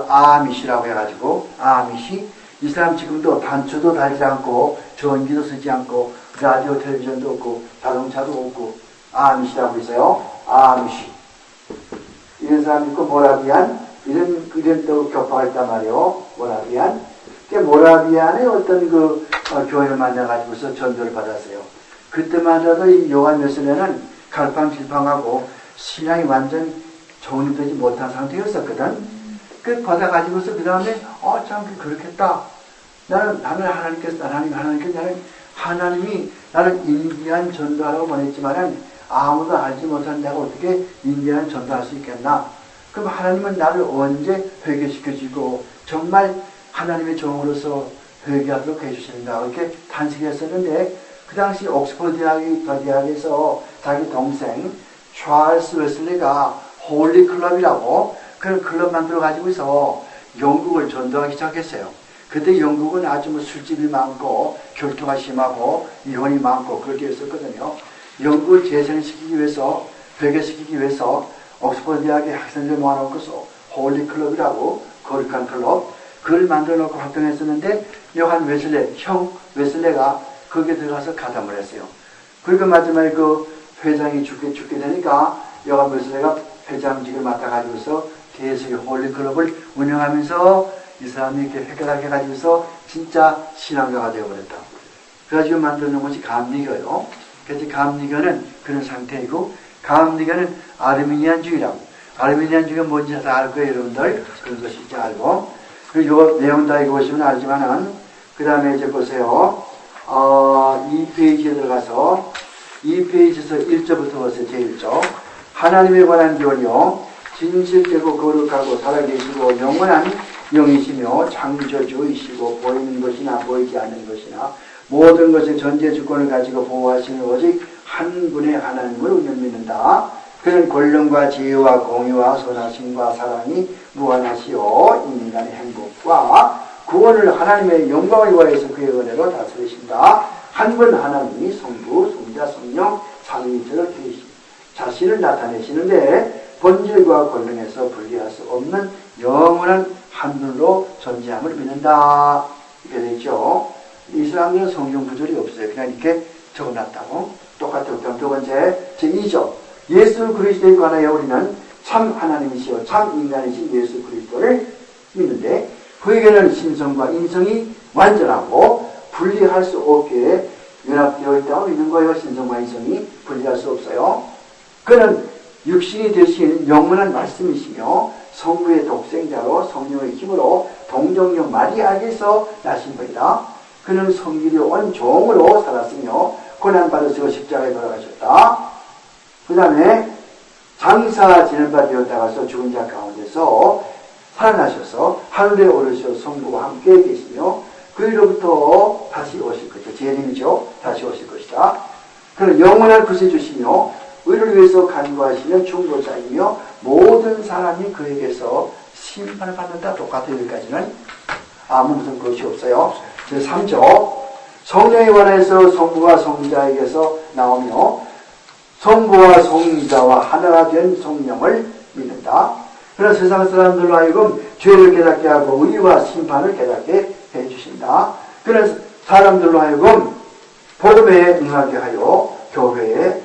아미시라고 해가지고, 아미시, 이 사람 지금도 단추도 달지 않고 전기도 쓰지 않고 라디오 텔레비전도 없고 자동차도 없고 아미시라고 있어요. 아미시. 이런 사람이 있고, 모라비안 이런 또 교파가 있단 말이요. 모라비안. 모라비안의 어떤 교회를 만나가지고서 전도를 받았어요. 그때마다도 이 요한 웨슬레는 갈팡질팡하고 신앙이 완전 정립되지 못한 상태였었거든. 그 받아가지고서 그 다음에 참 그렇겠다. 나는 하나님이 나를 인디안 전도하라고 보냈지만은 아무도 알지 못한 내가 어떻게 인디안 전도할 수 있겠나? 그럼 하나님은 나를 언제 회개시켜주고 정말 하나님의 종으로서 회개하도록 해주시는가? 이렇게 탄식했었는데 그 당시 옥스퍼드 대학에서 자기 동생 찰스 웨슬리가 홀리 클럽이라고 그런 클럽 만들어 가지고서 영국을 전도하기 시작했어요. 그때 영국은 아주 술집이 많고 결투가 심하고 이혼이 많고 그렇게 했었거든요. 영국을 재생시키기 위해서 회개시키기 위해서 옥스퍼드 대학의 학생들 모아놓고서 홀리 클럽이라고 거룩한 클럽 그걸 만들어 놓고 활동했었는데 요한 웨슬레 형 웨슬레가 거기에 들어가서 가담을 했어요. 그리고 마지막에 그 회장이 죽게 되니까 요한 웨슬레가 회장직을 맡아가지고서 계속 홀리클럽을 운영하면서 이 사람이 이렇게 해결하게 해가지고서 진짜 신앙가가 되어버렸다. 그래가지고 만드는 것이 감리교요. 그래서 감리교는 그런 상태이고 감리교는 아르미니안주의라고. 아르미니안주의가 뭔지 다 알 거예요, 여러분들. 그런 것이 있지 알고. 그리고 요 내용 다 읽어보시면 알지만은 그 다음에 이제 보세요. 2페이지에 들어가서 2페이지에서 1절부터 보세요. 제1절. 하나님에 관한 교리요. 진실되고 거룩하고 살아계시고 영원한 영이시며 창조주이시고 보이는 것이나 보이지 않는 것이나 모든 것의 전제 주권을 가지고 보호하시는 오직 한 분의 하나님을 우리는 믿는다. 그는 권능과 지혜와 공의와 선하심과 사랑이 무한하시오. 인간의 행복과 구원을 하나님의 영광을 위하여서 그의 은혜로 다스리신다. 한 분 하나님이 성부, 성자, 성령, 삼위일체로 자신을 나타내시는데 본질과 권능에서 분리할 수 없는 영원한 한 분으로 존재함을 믿는다. 이렇게 되죠. 이 사람들은 성경 구절이 없어요. 그냥 이렇게 적어놨다고. 똑같은 두 번째, 제2조. 예수 그리스도에 관하여 우리는 참 하나님이시여 참 인간이신 예수 그리스도를 믿는데 그에게는 신성과 인성이 완전하고 분리할 수 없게 연합되어 있다고 믿는 거예요. 신성과 인성이 분리할 수 없어요. 그는 육신이 되신 영원한 말씀이시며 성부의 독생자로 성령의 힘으로 동정녀 마리아에게서 나신 분이다. 그는 성길이 온 종으로 살았으며 고난받으시고 십자가에 돌아가셨다. 그 다음에 장사 지낸 바 되었다가서 죽은 자 가운데서 살아나셔서 하늘에 오르셔 성부와 함께 계시며 그리로부터 다시 오실 것이죠. 재림이죠. 다시 오실 것이다. 그는 영원한 구세 주시며 의를 위해서 간구하시는 중보자이며 모든 사람이 그에게서 심판을 받는다. 똑같아요. 여기까지는 아무 무슨 것이 없어요. 제3조 성령에 관해서 성부와 성자에게서 나오며 성부와 성자와 하나가 된 성령을 믿는다. 그러나 세상 사람들로 하여금 죄를 깨닫게 하고 의와 심판을 깨닫게 해주신다. 그래서 사람들로 하여금 복음에 응하게 하여 교회에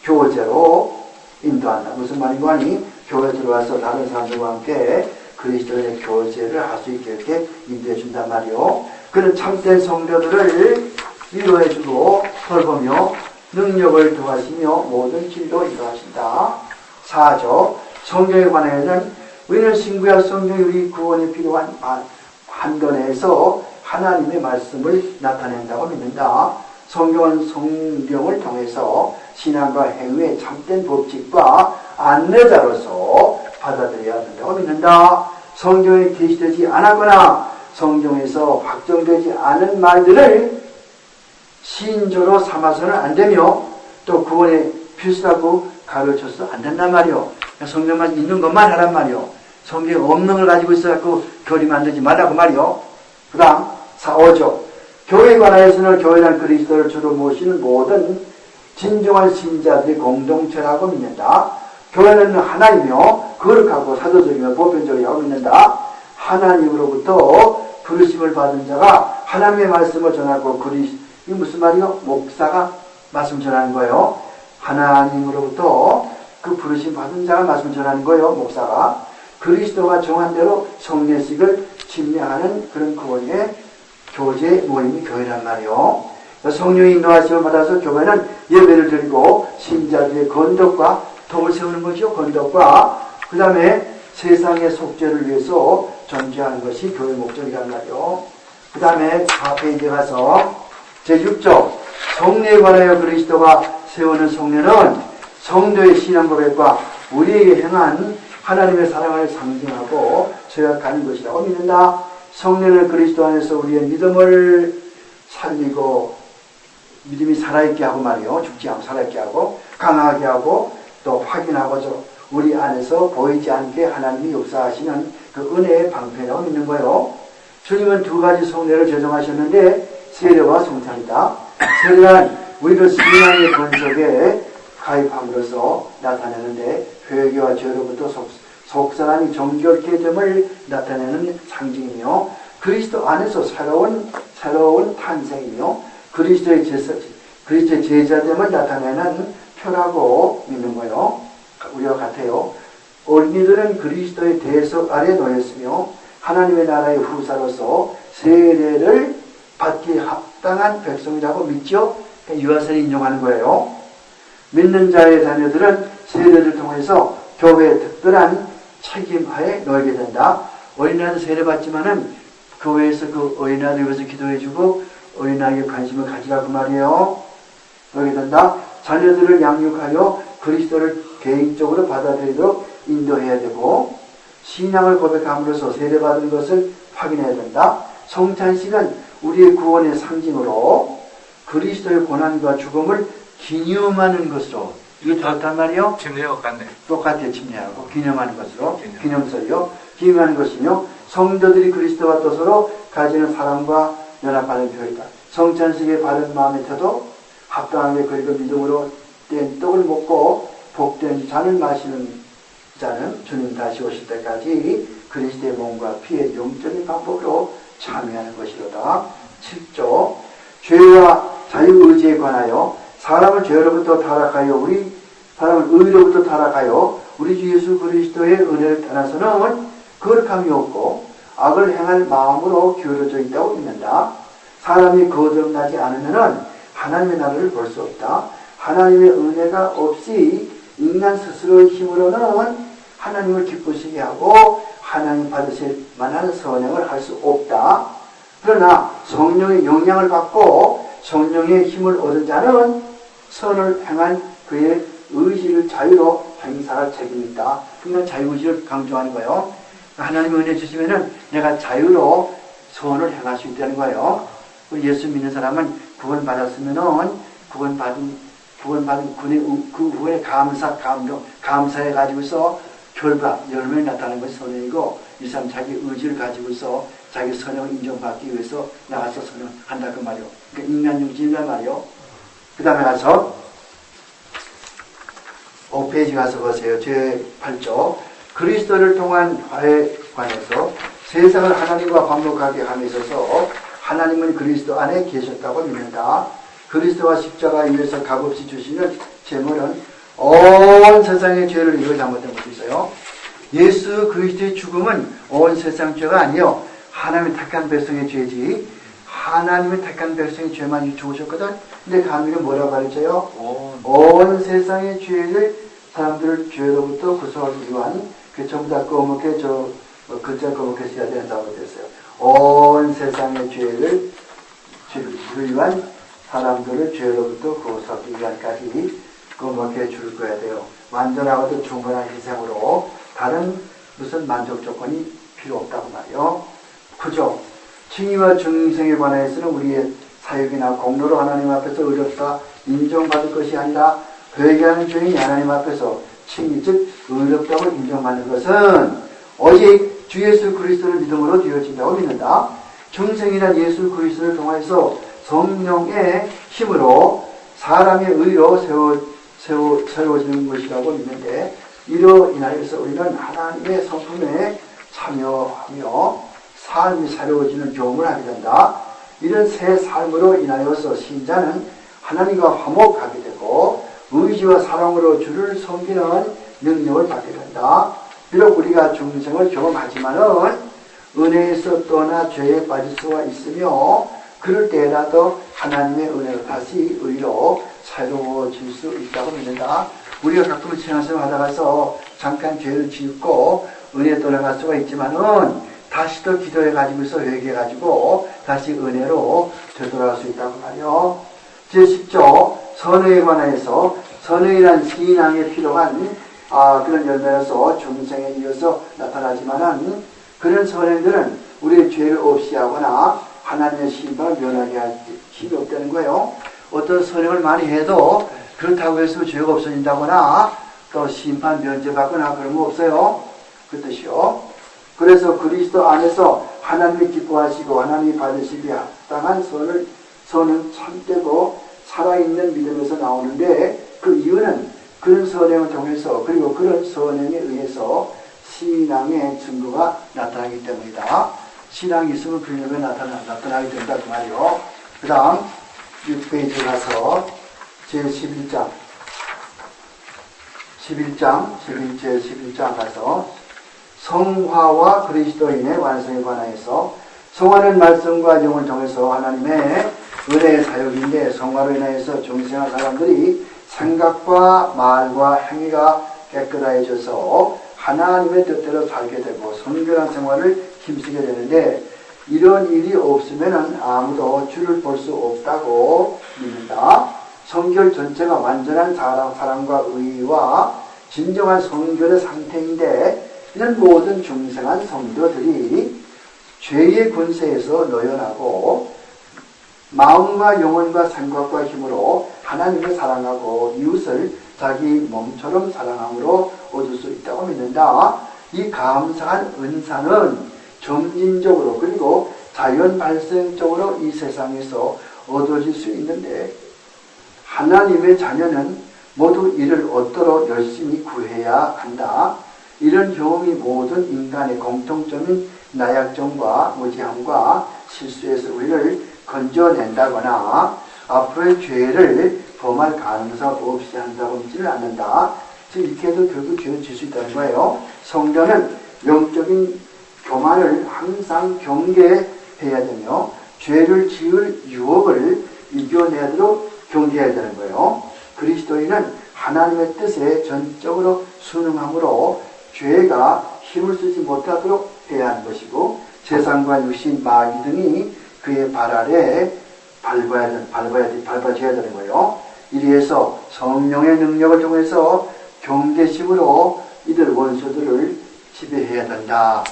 교제로 인도한다. 무슨 말인고 하니 교회 들어와서 다른 사람들과 함께 그리스도의 교제를 할 수 있게 이렇게 인도해 준단 말이요. 그는 참된 성도들을 위로해주고 돌보며 능력을 더하시며 모든 진리로 인도하신다. 4조 성경에 관하여는 우리는 신구약 성경이 우리 구원에 필요한 한건에서 하나님의 말씀을 나타낸다고 믿는다. 성경은 성경을 통해서 신앙과 행위의 참된 법칙과 안내자로서 받아들여야 한다고 믿는다. 성경에 게시되지 않았거나 성경에서 확정되지 않은 말들을 신조로 삼아서는 안 되며 또 구원에 필수라고 가르쳐서 안 된단 말이요. 성경만 있는 것만 하란 말이요. 성경 없는 걸 가지고 있어갖고 교리 만들지 말라고 말이요. 그 다음 5조 교회에 관하여서는 교회란 그리스도를 주로 모시는 모든 진정한 신자들의 공동체라고 믿는다. 교회는 하나이며 거룩하고 사도적이며 보편적이라고 믿는다. 하나님으로부터 부르심을 받은 자가 하나님의 말씀을 전하고 이게 무슨 말이요? 목사가 말씀 전하는 거예요. 하나님으로부터 그 부르심 받은 자가 말씀 전하는 거예요. 목사가. 그리스도가 정한 대로 성례식을 집례하는 그런 구원의 교제 모임이 교회란 말이요. 성령의 인도하심을 받아서 교회는 예배를 드리고 신자들의 건덕과 덕을 세우는 것이요. 건덕과 그 다음에 세상의 속죄를 위해서 존재하는 것이 교회 목적이란 말이요. 그 다음에 4페이지에 가서 제6조 성례에 관하여 그리스도가 세우는 성례는 성도의 신앙 고백과 우리에게 행한 하나님의 사랑을 상징하고 저약하는 것이라고 믿는다. 성령을 그리스도 안에서 우리의 믿음을 살리고 믿음이 살아있게 하고 말이요. 죽지 않고 살아있게 하고 강하게 하고 또 확인하고 우리 안에서 보이지 않게 하나님이 역사하시는 그 은혜의 방편이라고 믿는 거예요. 주님은 두 가지 성례를 제정하셨는데 세례와 성찬이다. 세례는 우리를 신앙의 권속에 가입함으로써 나타내는데 회개와 죄로부터 속사람이 정결케 됨을 나타내는 상징이며 그리스도 안에서 새로운 탄생이며 그리스도의 제자됨을 나타내는 표라고 믿는 거예요. 우리와 같아요. 어린이들은 그리스도의 대속 아래 놓였으며 하나님의 나라의 후사로서 세례를 받기 합당한 백성이라고 믿죠. 유아선이 인정하는 거예요. 믿는 자의 자녀들은 세례를 통해서 교회의 특별한 책임하에 놓이게 된다. 어린아이도 세례받지만은 교회에서 그 어린아이를 위해서 기도해주고 어린아이에게 관심을 가지라고 말이에요. 놓이게 된다. 자녀들을 양육하여 그리스도를 개인적으로 받아들이도록 인도해야 되고 신앙을 고백함으로써 세례받은 것을 확인해야 된다. 성찬식은 우리의 구원의 상징으로 그리스도의 고난과 죽음을 기념하는 것으로 이게 좋단 말이요? 침례와 같네. 똑같아요. 침례하고 기념하는 것으로 기념설이요. 기념하는 것이며 성도들이 그리스도와 또 서로 가지는 사랑과 연합하는 표이다. 성찬식의 바른 마음의 태도 합당하게 그리고 믿음으로 뗀 떡을 먹고 복된 잔을 마시는 자는 주님 다시 오실 때까지 그리스도의 몸과 피의 영적인 방법으로 참여하는 것이로다. 7조 죄와 자유의지에 관하여 사람을 죄로부터 타락하여 사람을 의로부터 타락하여 우리 주 예수 그리스도의 은혜를 떠나서는 거룩함이 없고 악을 행할 마음으로 기울어져 있다고 믿는다. 사람이 거듭나지 않으면 하나님의 나라를 볼 수 없다. 하나님의 은혜가 없이 인간 스스로의 힘으로는 하나님을 기쁘시게 하고 하나님 받으실 만한 선행을 할 수 없다. 그러나 성령의 영향을 받고 성령의 힘을 얻은 자는 선을 행한 그의 의지를 자유로 행사할 책임이 있다. 그러니까 자유의지를 강조하는 거예요. 하나님의 은혜 주시면은 내가 자유로 선을 행할 수 있다는 거예요. 예수 믿는 사람은 구원받았으면은 구원받은 그 후에 감사해 가지고서 결과, 열매를 나타내는 것이 선행이고, 이 사람 자기 의지를 가지고서 자기 선행을 인정받기 위해서 나가서 선행한다 그 말이요. 그러니까 인간 중심이란 말이요. 그 다음에 가서 5페이지 가서 보세요. 제8조 그리스도를 통한 화해에 관해서 세상을 하나님과 화목하게 함에 있어서 하나님은 그리스도 안에 계셨다고 믿는다. 그리스도와 십자가에 위해서 값없이 주시는 제물은 온 세상의 죄를 이거 잘못된 것도 있어요. 예수 그리스도의 죽음은 온 세상 죄가 아니요 하나님의 택한 백성의 죄지. 하나님의 택한 백성의 죄만 죽으셨거든. 근데 감리가 뭐라고 가르쳐요? 온 세상의 죄를 사람들을 죄로부터 구속하기 위한 그 전부 다 꺼먹게 글자 꺼먹게 써야 된다고 됐어요. 온 세상의 죄를 위한 사람들을 죄로부터 구속하기 위한까지 꺼먹게 줄 거야 돼요. 완전하고도 충분한 희생으로 다른 무슨 만족 조건이 필요 없다고 말이요. 그죠? 칭의와 중생에 관해서는 우리의 사역이나 공로로 하나님 앞에서 의롭다 인정받을 것이 아니라 회개하는 죄인이 하나님 앞에서 칭의 즉 의롭다고 인정받는 것은 오직 주 예수 그리스도를 믿음으로 되어진다고 믿는다. 중생이란 예수 그리스도를 통해서 성령의 힘으로 사람의 의로 세워지는 것이라고 믿는데 이로 인하여서 우리는 하나님의 성품에 참여하며 삶이 새로워지는 경험을 하게 된다. 이런 새 삶으로 인하여서 신자는 하나님과 화목하게 되고 의지와 사랑으로 주를 섬기는 능력을 받게 된다. 비록 우리가 중생을 경험하지만은 은혜에서 떠나 죄에 빠질 수가 있으며 그럴 때라도 하나님의 은혜로 다시 의로 새로워질 수 있다고 믿는다. 우리가 가끔은 신앙생활 하다가서 잠깐 죄를 짓고 은혜에 돌아갈 수가 있지만은 다시 또 기도해 가지고서 회개해 가지고 다시 은혜로 되돌아갈 수 있다고 말이요. 제10조 선의에 관하여서 선의란 신앙에 필요한 그런 열매로서 중생에 이어서 나타나지만은 그런 선행들은 우리의 죄를 없이 하거나 하나님의 심판을 면하게 할 힘이 없다는 거예요. 어떤 선행을 많이 해도 그렇다고 해서 죄가 없어진다거나 또 심판 면제받거나 그런 거 없어요. 그 뜻이요. 그래서 그리스도 안에서 하나님이 기뻐하시고 하나님이 받으시기에 합당한 선은 참되고 살아있는 믿음에서 나오는데 그 이유는 그런 선행을 통해서 그리고 그런 선행에 의해서 신앙의 증거가 나타나기 때문이다. 신앙이 있으면 그 일이 나타나게 된다 그 말이요. 그 다음 6페이지 가서 제11장 11장 가서 성화와 그리스도인의 완성에 관하여서 성화는 말씀과 영을 통해서 하나님의 은혜의 사역인데 성화로 인하여서 중생한 사람들이 생각과 말과 행위가 깨끗해져서 하나님의 뜻대로 살게 되고 성결한 생활을 힘쓰게 되는데 이런 일이 없으면 아무도 주를 볼 수 없다고 믿는다. 성결 전체가 완전한 사랑과 의와 진정한 성결의 상태인데 이런 모든 중생한 성도들이 죄의 권세에서 노연하고 마음과 영혼과 생각과 힘으로 하나님을 사랑하고 이웃을 자기 몸처럼 사랑함으로 얻을 수 있다고 믿는다. 이 감사한 은사는 점진적으로 그리고 자연 발생적으로 이 세상에서 얻어질 수 있는데 하나님의 자녀는 모두 이를 얻도록 열심히 구해야 한다. 이런 경험이 모든 인간의 공통점인 나약점과 무지함과 실수에서 우리를 건져낸다거나 앞으로의 죄를 범할 가능성 없이 한다고 믿지는 않는다. 즉 이렇게 해도 결국 죄를 질 수 있다는 거예요. 성도는 영적인 교만을 항상 경계해야 되며 죄를 지을 유혹을 이겨내도록 경계해야 되는 거예요. 그리스도인은 하나님의 뜻에 전적으로 순응함으로 죄가 힘을 쓰지 못하도록 해야 하는 것이고 세상과 육신, 마귀 등이 그의 발 아래 밟아져야 되는 거예요. 이리해서 성령의 능력을 통해서 경계심으로 이들 원수들을 지배해야 된다.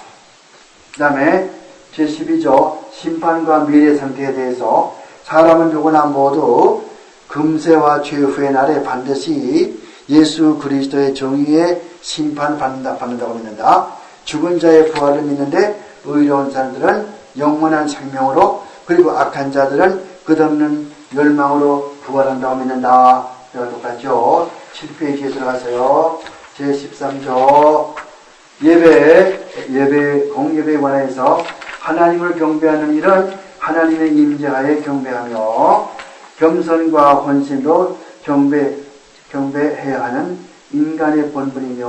그 다음에 제12조 심판과 미래 상태에 대해서 사람은 누구나 모두 금세와 최후의 날에 반드시 예수 그리스도의 정의에 심판받는다고 믿는다. 죽은 자의 부활을 믿는데 의로운 사람들은 영원한 생명으로 그리고 악한 자들은 끝없는 멸망으로 부활한다고 믿는다. 이와 똑같죠. 7페이지에 들어가서요. 제13조 공예배에 관해서 하나님을 경배하는 일은 하나님의 임재하에 경배하며 겸손과 헌신으로 경배해야 하는 인간의 본분이며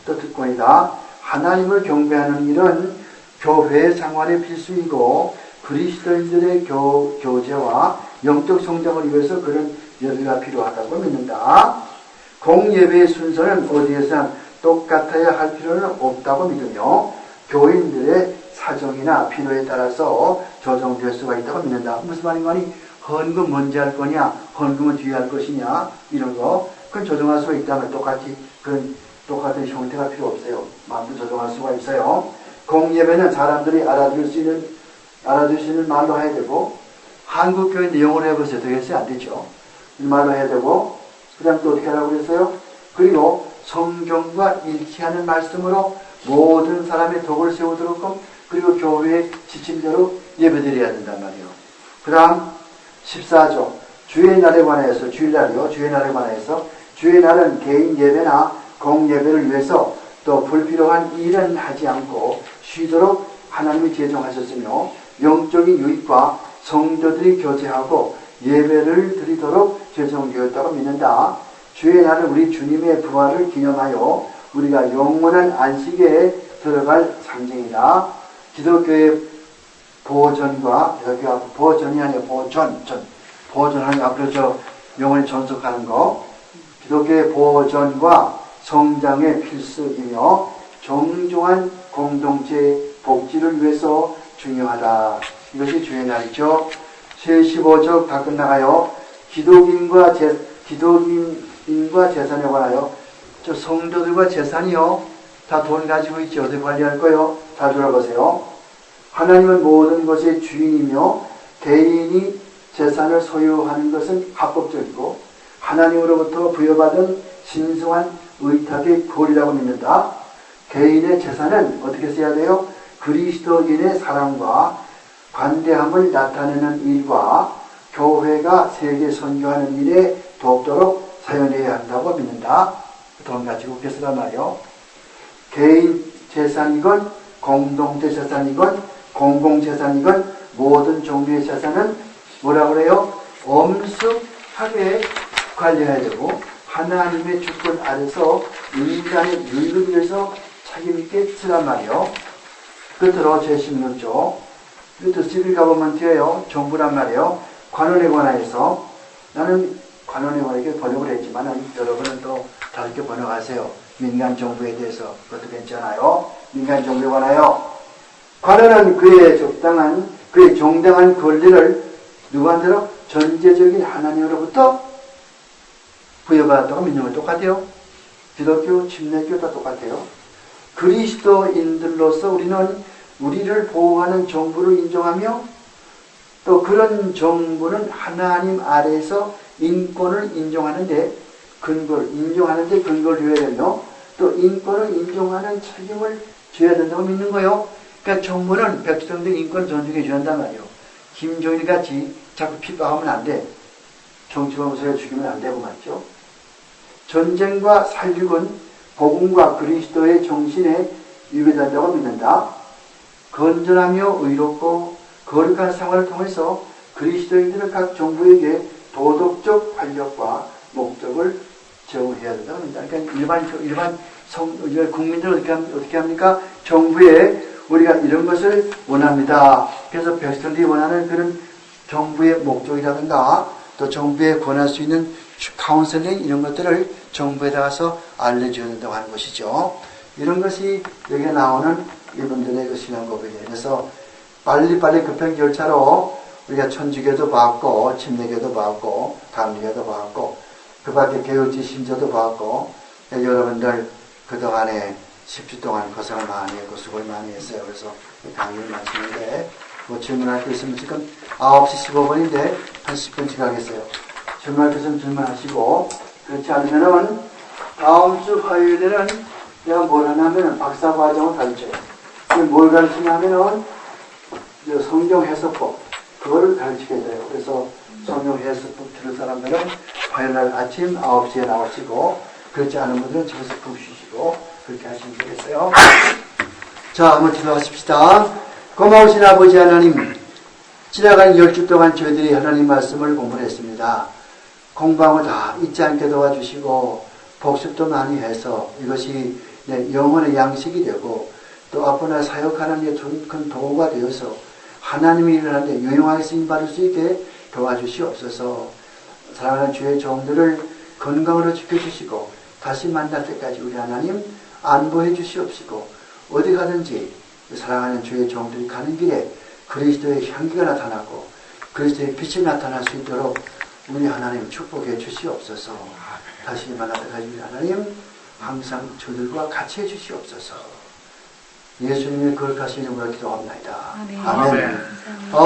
또 특권이다. 하나님을 경배하는 일은 교회 생활의 필수이고 그리스도인들의 교제와 영적 성장을 위해서 그런 예배가 필요하다고 믿는다. 공예배의 순서는 어디에서나 똑같아야 할 필요는 없다고 믿으며 교인들의 사정이나 필요에 따라서 조정될 수가 있다고 믿는다. 무슨 말인가니 헌금 먼저 할 거냐 헌금은 뒤에 할 것이냐 이런 거 그건 조정할 수가 있다면 똑같은 형태가 필요 없어요. 마음도 조정할 수가 있어요. 공예배는 사람들이 알아들을 수 있는 말로 해야 되고 한국 교회인데 영어로 해보세요. 되겠어요? 안 되죠. 이 말로 해야 되고 그 다음 또 어떻게 하라고 그랬어요? 그리고 성경과 일치하는 말씀으로 모든 사람의 덕을 세우도록 그리고 교회의 지침대로 예배드려야 된단 말이에요. 그 다음 14조 주의 날에 관해서 주의 날에 관해서 주의 날은 개인 예배나 공예배를 위해서 또 불필요한 일은 하지 않고 쉬도록 하나님이 제정하셨으며 영적인 유익과 성도들이 교제하고 예배를 드리도록 제정되었다고 믿는다. 주의 날은 우리 주님의 부활을 기념하여 우리가 영원한 안식에 들어갈 상징이다. 기독교의 보존과, 여기가 보존이 아니라 보존하는 앞으로 저 영원히 존속하는 거. 기독교의 보존과 성장의 필수이며 정중한 공동체 복지를 위해서 중요하다. 이것이 주의 날이죠. 제15절 다 끝나가요. 기독인과 재산에 관하여 저 성도들과 재산이요. 다 돈 가지고 있지. 어떻게 관리할 거요? 다 들어보세요. 하나님은 모든 것의 주인이며 개인이 재산을 소유하는 것은 합법적이고 하나님으로부터 부여받은 신성한 의탁의 권리라고 믿는다. 개인의 재산은 어떻게 써야 돼요? 그리스도인의 사랑과 관대함을 나타내는 일과 교회가 세계 선교하는 일에 돕도록 사용해야 한다고 믿는다. 돈 가지고 그렇게 쓰란 말이요. 개인 재산이건 공동체 재산이건 공공재산이건 모든 종류의 재산은 뭐라고 그래요? 엄숙하게 관리해야 되고 하나님의 주권 아래서 인간의 유익을 위해서 책임있게 쓰란 말이요. 끝으로 제16조 이것도 11 가보면 뒤에요. 정부란 말이에요. 관원에 관하여서 나는 관원에 관하여 번역을 했지만 여러분은 또 다르게 번역하세요. 민간 정부에 대해서 그것도 괜찮아요. 민간 정부에 관하여 관원은 그의 정당한 권리를 누구한테로? 전제적인 하나님으로부터 부여받았다고 믿는 건 똑같아요. 기독교, 침례교 다 똑같아요. 그리스도인들로서 우리는 우리를 보호하는 정부를 인정하며 또 그런 정부는 하나님 아래에서 인권을 인정하는데 근거를 줘야 되며 또 인권을 인정하는 책임을 져야 된다고 믿는 거예요. 그러니까 정부는 백성들 인권을 존중해 줘야 한단 말이에요. 김정일 같이 자꾸 핍박하면 안 돼. 정치범죄를 죽이면 안 되고 말이죠. 전쟁과 살육은 복음과 그리스도의 정신에 위배된다고 믿는다. 건전하며 의롭고 거룩한 생활을 통해서 그리스도인들은 각 정부에게 도덕적 활력과 목적을 제공해야 된다고 합니다. 그러니까 일반 국민들은 어떻게 합니까? 정부에 우리가 이런 것을 원합니다. 그래서 백성들이 원하는 그런 정부의 목적이라든가 또 정부에 권할 수 있는 카운셀링 이런 것들을 정부에 나가서 알려줘야 된다고 하는 것이죠. 이런 것이 여기에 나오는 이분들의 그 신앙 고백이에요. 그래서 빨리빨리 급행 절차로 우리가 천주교도 봤고 침례교도 봤고 감리교도 봤고 그 밖에 개혁지 신조도 봤고 여러분들 그동안에 10주 동안 고생을 많이 했고 수고를 많이 했어요. 그래서 강의를 마치는데 뭐 질문할 게 있으면 지금 9시 15분인데 한 10분 지나겠어요. 질문할 게 있으면 질문하시고 그렇지 않으면은 다음 주 화요일에는 내가 뭘 하냐면은 박사과정을 가르쳐요. 뭘 가르치냐면은 성경 해석법 그거를 가르치게 돼요. 그래서 성경 해석법 들을 사람들은 화요일날 아침 9시에 나오시고 그렇지 않은 분들은 집에서 푹 쉬시고 그렇게 하시면 되겠어요. 자, 한번 기도하십시다. 고마우신 아버지 하나님, 지나간 10주 동안 저희들이 하나님 말씀을 공부를 했습니다. 공부한 거 다 잊지 않게 도와주시고 복습도 많이 해서 이것이 영혼의 양식이 되고 또 앞으로 사역하는 데 큰 도구가 되어서 하나님의 일을 하는데 유용하게 쓰임받을 수 있게 도와주시옵소서. 사랑하는 주의 종들을 건강으로 지켜주시고 다시 만날 때까지 우리 하나님 안보해 주시옵시고 어디 가든지 사랑하는 주의 종들이 가는 길에 그리스도의 향기가 나타나고 그리스도의 빛이 나타날 수 있도록 우리 하나님 축복해 주시옵소서. 다시 만날 때까지 우리 하나님 항상 저들과 같이 해 주시옵소서. 예수님의 거룩하신 이름으로 기도합니다. 아멘. 아멘. 감사합니다.